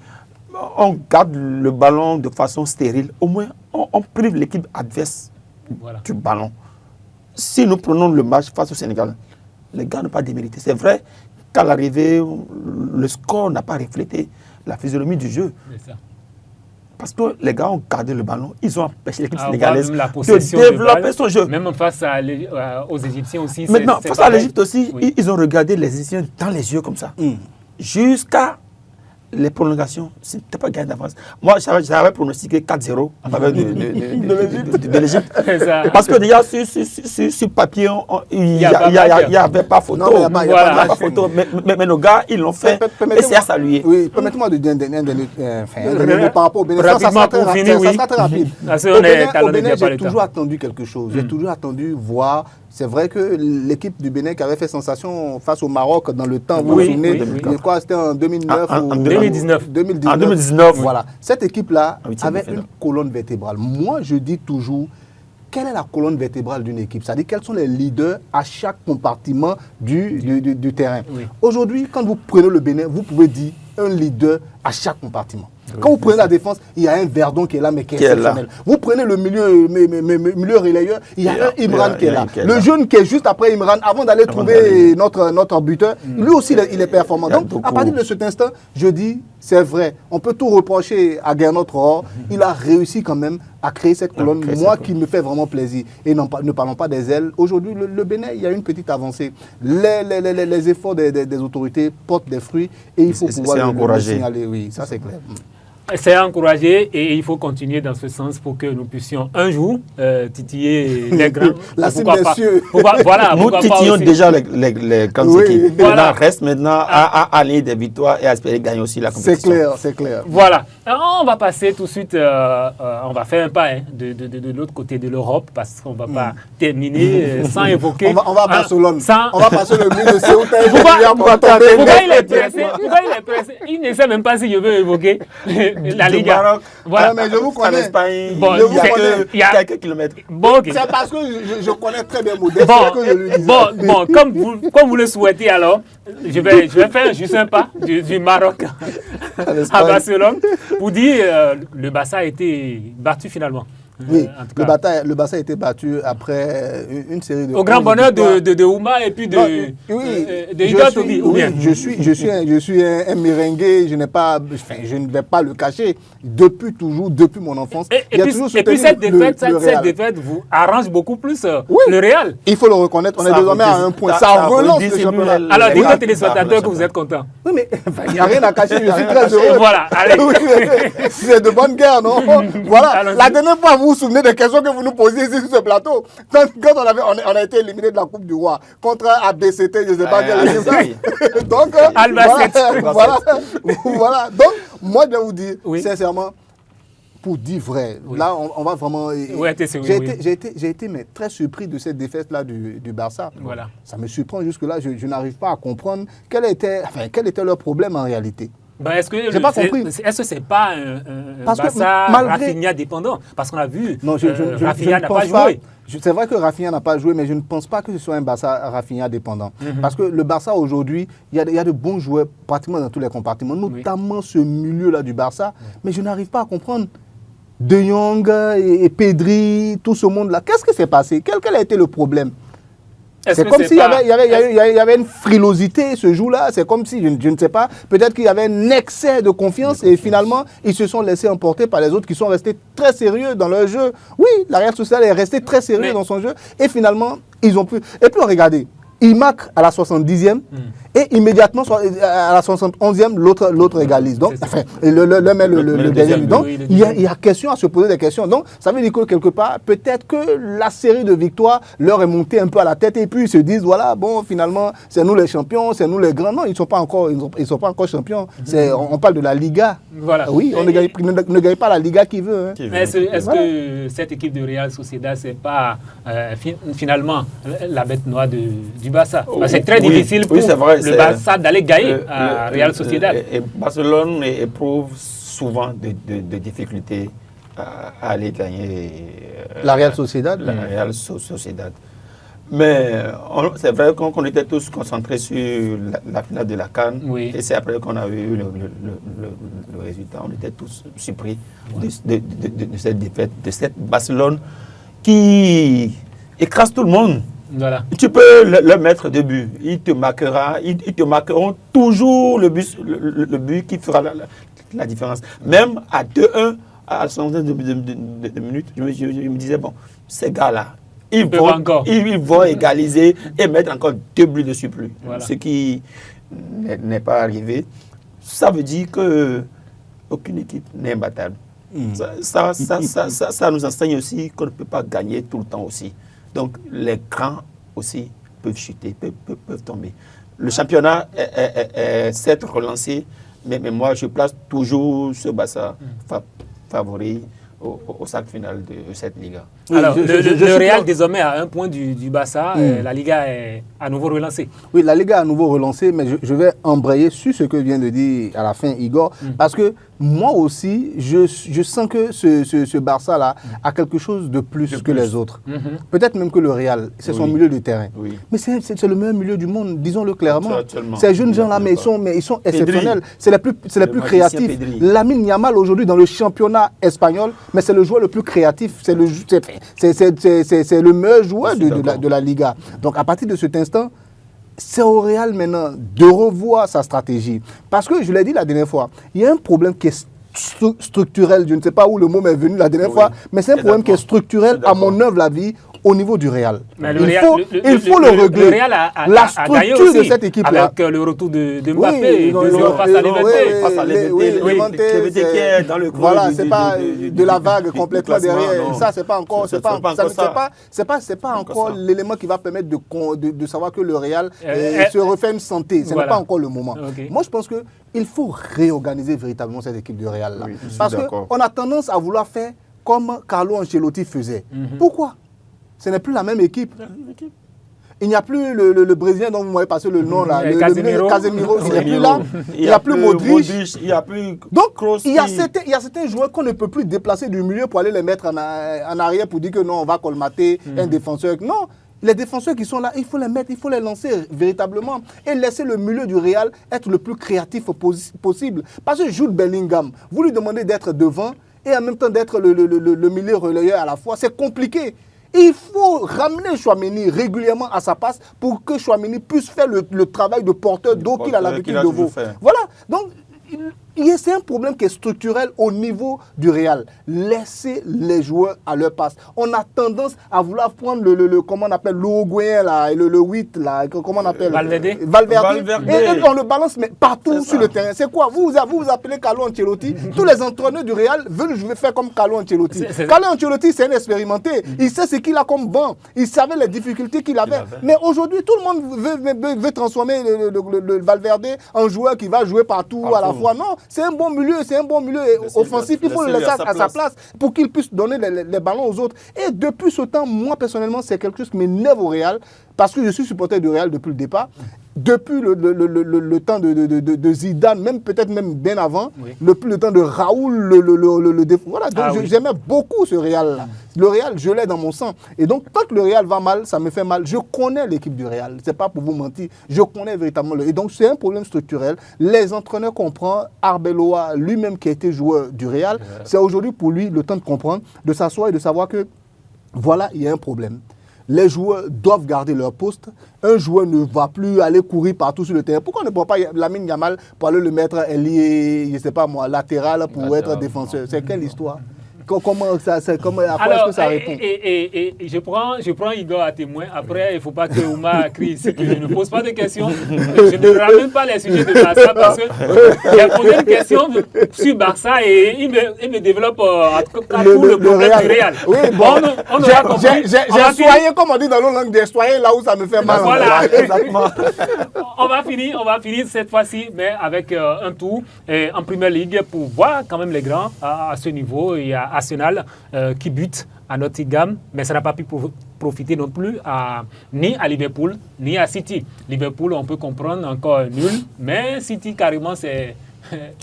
S3: on garde le ballon de façon stérile, au moins on prive l'équipe adverse du ballon. Si nous prenons le match face au Sénégal, les gars n'ont pas démérité. C'est vrai qu'à l'arrivée, le score n'a pas reflété la physionomie du jeu. Parce que les gars ont gardé le ballon, ils ont empêché l'équipe sénégalaise de développer son jeu.
S1: Même face aux Égyptiens aussi.
S3: Maintenant, face à l'Égypte aussi, ils ont regardé les Égyptiens dans les yeux comme ça. Jusqu'à les prolongations, ce n'était pas gagné d'avance. Moi, j'avais pronostiqué 4-0 en faveur de l'Égypte. Parce que déjà, sur papier, il n'y avait pas photo.
S2: Non, il n'y a pas
S3: photo. Mais nos gars, ils l'ont fait. Et c'est à saluer.
S2: Oui, permettez-moi de dire par rapport au Bénin. Ça sera très rapide. Au Bénin, j'ai toujours attendu quelque chose. J'ai toujours attendu voir. C'est vrai que l'équipe du Bénin qui avait fait sensation face au Maroc dans le temps, vous vous souvenez, c'était en 2009
S1: ou 2019.
S3: 2019.
S2: Voilà. Cette équipe-là avait une colonne vertébrale. Moi, je dis toujours, quelle est la colonne vertébrale d'une équipe? C'est-à-dire, quels sont les leaders à chaque compartiment du terrain? Aujourd'hui, quand vous prenez le Bénin, vous pouvez dire un leader à chaque compartiment. Quand vous prenez la défense, il y a un Verdon qui est là, mais qui est exceptionnel. Vous prenez le milieu relayeur, il y a un Imran qui est là. Le jeune qui est juste après Imran, avant d'aller trouver notre buteur, lui aussi, il est performant. Donc, à partir de cet instant, je dis, c'est vrai, on peut tout reprocher à Gernot Rohr. Il a réussi quand même à créer cette colonne, moi qui me fait vraiment plaisir. Et ne parlons pas des ailes. Aujourd'hui, le Bénin, il y a une petite avancée. Les efforts des autorités portent des fruits et il faut pouvoir le signaler. Oui, ça c'est clair.
S1: C'est encouragé et il faut continuer dans ce sens pour que nous puissions un jour titiller les grands.
S3: Nous titillons déjà les grandes équipes. Voilà. Reste maintenant à aller des victoires et à espérer gagner aussi la compétition.
S2: C'est clair.
S1: Voilà. Alors, on va passer tout de suite, on va faire un pas de l'autre côté de l'Europe parce qu'on ne va pas terminer sans évoquer.
S2: On va à Barcelone. On va passer le but de Ceuta.
S1: Pourquoi il est pressé? Il ne sait même pas si je veux évoquer la Liga.
S2: Voilà. Mais je vous connais.
S3: Il y a quelques kilomètres.
S1: Bon, okay.
S2: C'est parce que je connais très bien Modeste que je lui disais.
S1: Comme vous le souhaitez alors, je vais faire juste un pas du Maroc à Barcelone pour dire le Barça a été battu finalement.
S2: Oui, le Barça a été battu après une série de...
S1: Au grand bonheur de Ouma et puis de Ida Tobi.
S2: Je suis un merengue, je ne vais pas le cacher. Depuis mon enfance.
S1: Et puis cette défaite vous arrange beaucoup plus le Real.
S2: Il faut le reconnaître, on est désormais à un point. Ça relance le championnat.
S1: Alors dites aux téléspectateurs que vous êtes contents.
S2: Oui, mais il n'y a rien à cacher, je suis très heureux.
S1: Voilà, allez.
S2: C'est de bonne guerre, non? Voilà, la dernière fois, vous vous souvenez des questions que vous nous posiez ici sur ce plateau? Quand on a été éliminé de la Coupe du Roi contre ABCT, je ne sais pas quel est. Donc, voilà. Donc, moi, je vais vous dire, sincèrement, pour dire vrai, là, on va vraiment... J'ai été très surpris de cette défaite-là du Barça.
S1: Voilà.
S2: Ça me surprend jusque-là. Je n'arrive pas à comprendre quel était leur problème en réalité.
S1: Est-ce que ce n'est pas un Barça Rafinha dépendant? Parce qu'on a vu, Rafinha n'a pas joué.
S2: C'est vrai que Rafinha n'a pas joué, mais je ne pense pas que ce soit un Barça Rafinha dépendant. Parce que le Barça aujourd'hui, il y a de bons joueurs pratiquement dans tous les compartiments, notamment ce milieu-là du Barça. Mais je n'arrive pas à comprendre. De Jong et Pedri, tout ce monde-là. Qu'est-ce qui s'est passé? Quel a été le problème? C'est comme s'il y avait une frilosité ce jour-là. C'est comme si, je ne sais pas, peut-être qu'il y avait un excès de confiance et finalement, ils se sont laissés emporter par les autres qui sont restés très sérieux dans leur jeu. Oui, la Real Sociedad est restée très sérieux dans son jeu et finalement, ils ont pu... Et puis, regardez, ils marquent à la 70e et immédiatement à la 71e, l'autre égalise. Donc, enfin, le met le dernier. Donc, il y a question à se poser des questions. Donc, ça veut dire que quelque part, peut-être que la série de victoires leur est montée un peu à la tête et puis ils se disent, voilà, bon, finalement, c'est nous les champions, c'est nous les grands. Non, ils ne sont pas encore champions. On parle de la Liga.
S1: Voilà.
S2: Oui, on ne gagne pas la Liga qui veut. Hein.
S1: Mais est-ce que cette équipe de Real Sociedad, c'est pas finalement la bête noire du Barça? C'est très difficile pour le Barça d'aller gagner à Real Sociedad.
S3: Et Barcelone éprouve souvent de difficultés à aller gagner
S2: la Real Sociedad.
S3: La Real Sociedad. Mais c'est vrai qu'on était tous concentrés sur la finale de la CAN.
S1: Oui.
S3: Et c'est après qu'on a eu le résultat. On était tous surpris de cette défaite, de cette Barcelone qui écrase tout le monde.
S1: Voilà.
S3: Tu peux leur mettre deux buts. Ils te marqueront toujours le but qui fera la différence. Même à 2-1, à la 60e de minutes, je me disais, bon, ces gars-là, ils vont égaliser et mettre encore 2 buts de surplus. Voilà. Ce qui n'est pas arrivé. Ça veut dire qu'aucune équipe n'est imbattable. Ça nous enseigne aussi qu'on ne peut pas gagner tout le temps aussi. Donc, les grands aussi peuvent chuter, peuvent tomber. Le championnat est certes relancé, mais moi, je place toujours ce Barça favori au sac final de cette Liga.
S1: Alors, le Real désormais a 1 point du Barça. La Liga est à nouveau relancée.
S2: Oui, la Liga est à nouveau relancée, mais je vais embrayer sur ce que vient de dire à la fin Igor, parce que moi aussi, je sens que ce Barça-là a quelque chose de plus que les autres. Peut-être même que le Real, c'est son milieu de terrain. Oui. Mais c'est le meilleur milieu du monde, disons-le clairement. Ces jeunes gens-là, mais ils sont exceptionnels. C'est les plus créatifs. Lamine Yamal, aujourd'hui, dans le championnat espagnol, mais c'est le joueur le plus créatif. C'est le meilleur joueur de la Liga. Donc, à partir de cet instant, c'est au Real maintenant de revoir sa stratégie. Parce que, je l'ai dit la dernière fois, il y a un problème qui est structurel. Je ne sais pas où le mot m'est venu la dernière fois, mais c'est un problème qui est structurel, à mon œuvre la vie, au niveau du Real. Il faut le régler.
S1: Le Real a structure de cette équipe-là. Avec le retour de Mbappé, face à Levante.
S3: Qui est dans le creux.
S2: Voilà, c'est pas de la vague complètement derrière. Ça, c'est pas encore. C'est pas encore l'élément qui va permettre de savoir que le Real se refait une santé. Ce n'est pas encore le moment. Moi, je pense qu'il faut réorganiser véritablement cette équipe du Real là, parce qu'on a tendance à vouloir faire comme Carlo Ancelotti faisait. Pourquoi? Ce n'est plus la même équipe. Il n'y a plus le Brésilien dont vous m'avez passé le nom là, le Casemiro, il n'est plus là. Il n'y a plus Modric.
S3: Il n'y a plus
S2: donc, il y a certains joueurs qu'on ne peut plus déplacer du milieu pour aller les mettre en arrière pour dire que non, on va colmater un défenseur. Non, les défenseurs qui sont là, il faut les mettre, il faut les lancer véritablement et laisser le milieu du Real être le plus créatif possible. Parce que Jude Bellingham, vous lui demandez d'être devant et en même temps d'être le milieu relayeur à la fois, c'est compliqué. Il faut ramener Chouameni régulièrement à sa place pour que Chouameni puisse faire le travail de porteur d'eau qu'il a l'habitude de faire. Voilà. Donc, c'est un problème qui est structurel au niveau du Real. Laissez les joueurs à leur passe. On a tendance à vouloir prendre comment on appelle, l'Uruguayen là, le 8 là, comment on appelle
S1: Valverde.
S2: Et on le balance mais partout sur le terrain. C'est quoi? Vous appelez Carlo Ancelotti. Tous les entraîneurs du Real veulent faire comme Carlo Ancelotti. Carlo Ancelotti, c'est un expérimenté. Il sait ce qu'il a comme banc. Il savait les difficultés qu'il avait. Mais aujourd'hui, tout le monde veut transformer le Valverde en joueur qui va jouer partout à la fois. Non. C'est un bon milieu offensif. Il faut le laisser à sa place pour qu'il puisse donner les ballons aux autres. Et depuis ce temps, moi personnellement, c'est quelque chose qui m'énerve au Real parce que je suis supporter du Real depuis le départ. Depuis le temps de Zidane, peut-être même bien avant, depuis le temps de Raoul, voilà, donc j'aimais beaucoup ce Real-là. Le Real, je l'ai dans mon sang. Et donc, quand le Real va mal, ça me fait mal. Je connais l'équipe du Real, c'est pas pour vous mentir. Je connais véritablement. Et donc, c'est un problème structurel. Les entraîneurs comprennent. Arbeloa, lui-même qui a été joueur du Real, c'est aujourd'hui pour lui le temps de comprendre, de s'asseoir et de savoir que, voilà, il y a un problème. les joueurs doivent garder leur poste. Un joueur ne va plus aller courir partout sur le terrain. Pourquoi on ne prend pas Lamine Yamal pour aller le mettre ailier, je ne sais pas moi, latéral pour être défenseur? C'est quelle histoire? Comment ça, après, est-ce que ça répond?
S1: Et je prends Igor à témoin. Après, il ne faut pas que Ouma crie ici que je ne pose pas de questions. Je ne ramène pas les sujets de Barça parce que j'ai posé une question sur Barça et il me développe à tout le problème du Real.
S2: Oui, bon, j'ai soigné, comme on dit dans nos langues, j'ai soigné là où ça me fait mal.
S1: Voilà, exactement. On va finir cette fois-ci, mais avec un tour en Première Ligue pour voir quand même les grands à ce niveau. Il y a Arsenal qui bute à Nottingham, mais ça n'a pas pu profiter non plus ni à Liverpool, ni à City. Liverpool, on peut comprendre, encore nul, mais City, carrément, c'est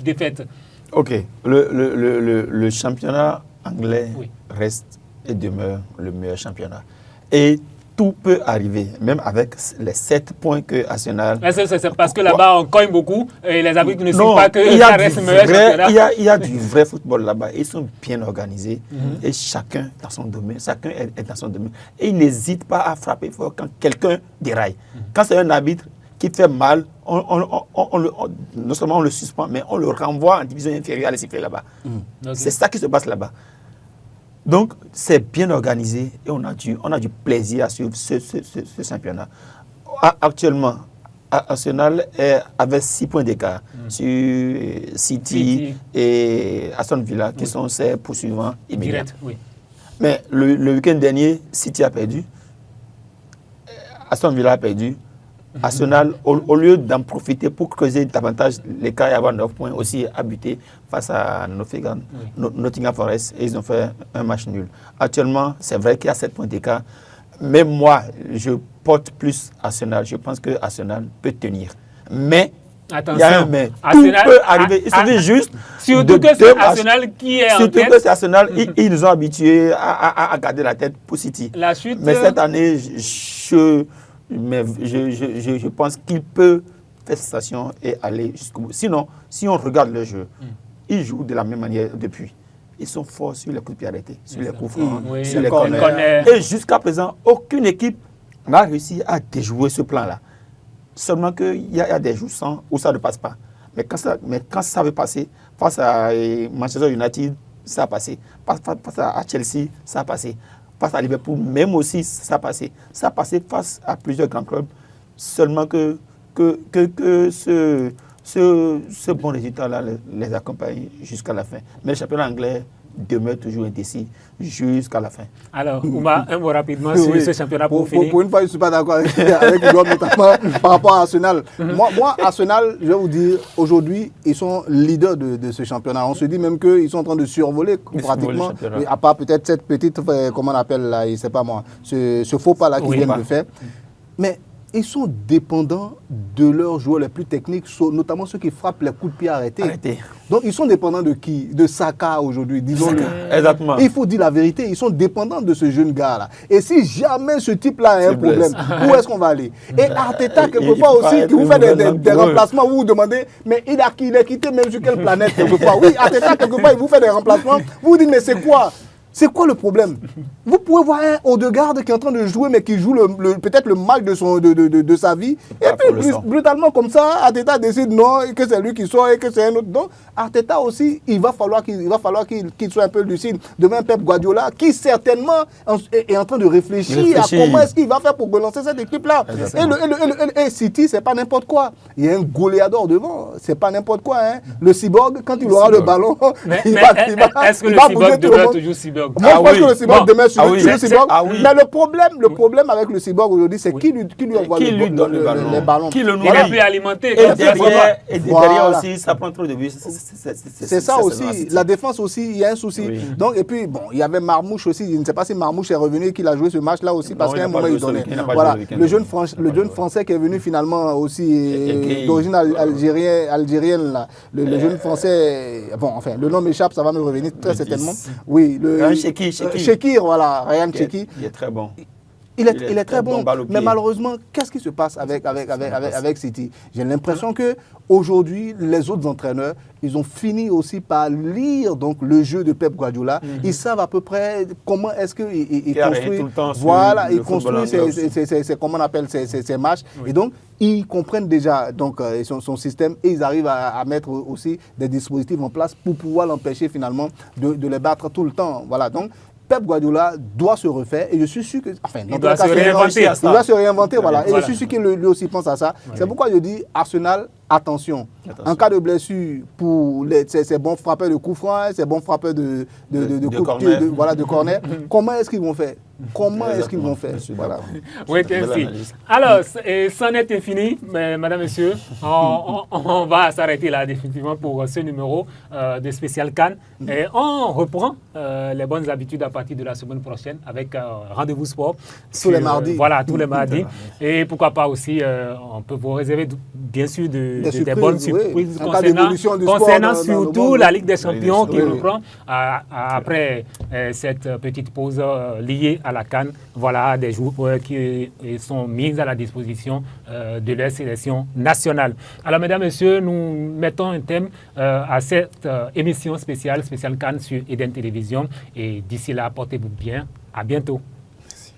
S1: défaite.
S3: Ok. Le championnat anglais reste et demeure le meilleur championnat. Et tout peut arriver, même avec les 7 points que Arsenal...
S1: C'est parce que là-bas, on cogne beaucoup et les arbitres ne savent pas que ça reste le meilleur championnat.
S3: Il y a du vrai football là-bas. Ils sont bien organisés et chacun dans son domaine. Chacun est dans son domaine. Et ils n'hésitent pas à frapper fort quand quelqu'un déraille. Quand c'est un arbitre qui fait mal, non seulement on le suspend, mais on le renvoie en division inférieure à les siffler là-bas. Okay. C'est ça qui se passe là-bas. Donc, c'est bien organisé et on a du plaisir à suivre ce championnat. Actuellement, Arsenal avait 6 points d'écart sur City et Aston Villa, qui sont ses poursuivants immédiats. Mais le week-end dernier, City a perdu, Aston Villa a perdu. Arsenal, au lieu d'en profiter pour creuser davantage l'écart et avoir 9 points, aussi a buté face à Nottingham Forest et ils ont fait un match nul. Actuellement, c'est vrai qu'il y a 7 points d'écart, mais moi, je porte plus Arsenal. Je pense que Arsenal peut tenir. Mais,
S1: attention,
S3: il y a un mais. Tout peut arriver. Il suffit juste
S1: surtout que c'est Arsenal qui est en tête.
S3: Surtout que c'est Arsenal, ils nous ont habitués à garder la tête pour City.
S1: La chute,
S3: mais cette année, je pense qu'il peut faire sensation et aller jusqu'au bout. Sinon, si on regarde le jeu, ils jouent de la même manière depuis. Ils sont forts sur les coups de pied arrêtés, sur les coups francs, sur les corners. Et jusqu'à présent, aucune équipe n'a réussi à déjouer ce plan-là. Seulement qu'il y a des jours où ça ne passe pas. Mais quand ça veut passer, face à Manchester United, ça a passé. Face à Chelsea, ça a passé. Face à Liverpool, même aussi, ça a passé. Ça a passé face à plusieurs grands clubs. Seulement que ce bon résultat-là les accompagne jusqu'à la fin. Mais le championnat anglais demeure toujours indécis jusqu'à la fin.
S1: Alors, Ouma, un mot rapidement sur ce championnat pour finir.
S2: Pour une fois, je ne suis pas d'accord avec Igor, notamment par rapport à Arsenal. Moi, Arsenal, je vais vous dire, aujourd'hui, ils sont leaders de ce championnat. On se dit même qu'ils sont en train de survoler pratiquement, à part peut-être cette petite, comment on appelle là, je ne sais pas moi, ce faux pas là qu'ils viennent de faire. Mais ils sont dépendants de leurs joueurs les plus techniques, notamment ceux qui frappent les coups de pied arrêtés. Donc, ils sont dépendants de qui? De Saka aujourd'hui, disons-le.
S3: Exactement.
S2: Il faut dire la vérité, ils sont dépendants de ce jeune gars-là. Et si jamais ce type-là a un problème, où est-ce qu'on va aller? Et Arteta, quelquefois aussi, qui vous fait des remplacements, vous vous demandez, mais il est quitté même sur quelle planète, quelquefois? Oui, Arteta, quelquefois, il vous fait des remplacements, vous vous dites, mais c'est quoi? C'est quoi le problème? Vous pouvez voir un Odegaard qui est en train de jouer, mais qui joue peut-être le match de sa vie. Et puis, brutalement, comme ça, Arteta décide non, que c'est lui qui sort et que c'est un autre. Donc, Arteta aussi, il va falloir qu'il soit un peu lucide devant Pep Guardiola, qui certainement est en train de réfléchir à comment est-ce qu'il va faire pour relancer cette équipe-là. Et City, c'est pas n'importe quoi. Il y a un goléador devant, c'est pas n'importe quoi. Hein. Le cyborg, quand il aura le ballon,
S1: est-ce que le cyborg demeure toujours cyborg?
S2: Moi, je pense que le cyborg demain sur le cyborg. Mais le problème avec le cyborg aujourd'hui, c'est qui lui envoie les ballons.
S1: Qui le nourrit. Il est plus alimenté.
S3: Et derrière aussi, ça prend trop de buts.
S2: C'est ça aussi. La défense aussi, il y a un souci. Donc, et puis, bon, il y avait Marmouche aussi. Je ne sais pas si Marmouche est revenu et qu'il a joué ce match-là aussi, parce qu'à un moment, il donnait. Voilà. Le jeune Français qui est venu finalement aussi d'origine algérienne, là. Le jeune Français, bon, enfin, le nom m'échappe, ça va me revenir très certainement. Oui,
S3: Shekir,
S2: Shekir, voilà, Ryan Shekir.
S3: Il est très bon.
S2: Il est très bon, mais malheureusement, qu'est-ce qui se passe avec City? J'ai l'impression que aujourd'hui, les autres entraîneurs, ils ont fini aussi par lire donc le jeu de Pep Guardiola. Ils savent à peu près comment est-ce qu'il construit. Voilà, il construit comment on appelle ses matchs. Oui. Et donc, ils comprennent déjà donc son système et ils arrivent à mettre aussi des dispositifs en place pour pouvoir l'empêcher finalement de les battre tout le temps. Voilà, donc Pep Guardiola doit se refaire et je suis sûr que... Enfin,
S1: il doit se réinventer.
S2: Il doit se réinventer, voilà. Et je suis sûr qu'il lui aussi pense à ça. Oui. C'est pourquoi je dis, Arsenal, attention. En cas de blessure, pour ces bons frappeurs de coups francs, ces bons frappeurs de corner, comment est-ce qu'ils vont faire? Comment est-ce qu'ils vont faire? Voilà.
S1: Oui, merci. Alors, c'en est fini, mesdames, messieurs. On va s'arrêter là définitivement pour ce numéro de Spécial Cannes. Et on reprend les bonnes habitudes à partir de la semaine prochaine avec Rendez-vous Sport.
S2: Tous les mardis.
S1: Voilà, tous les mardis. Et pourquoi pas aussi, on peut vous réserver bien sûr des bonnes surprises concernant surtout la Ligue des Champions qui reprend après cette petite pause liée à la CAN. Voilà des joueurs qui sont mis à la disposition de leur sélection nationale. Alors, mesdames, messieurs, nous mettons un thème à cette émission spéciale CAN sur Eden Télévision. Et d'ici là, portez-vous bien. À bientôt. Merci.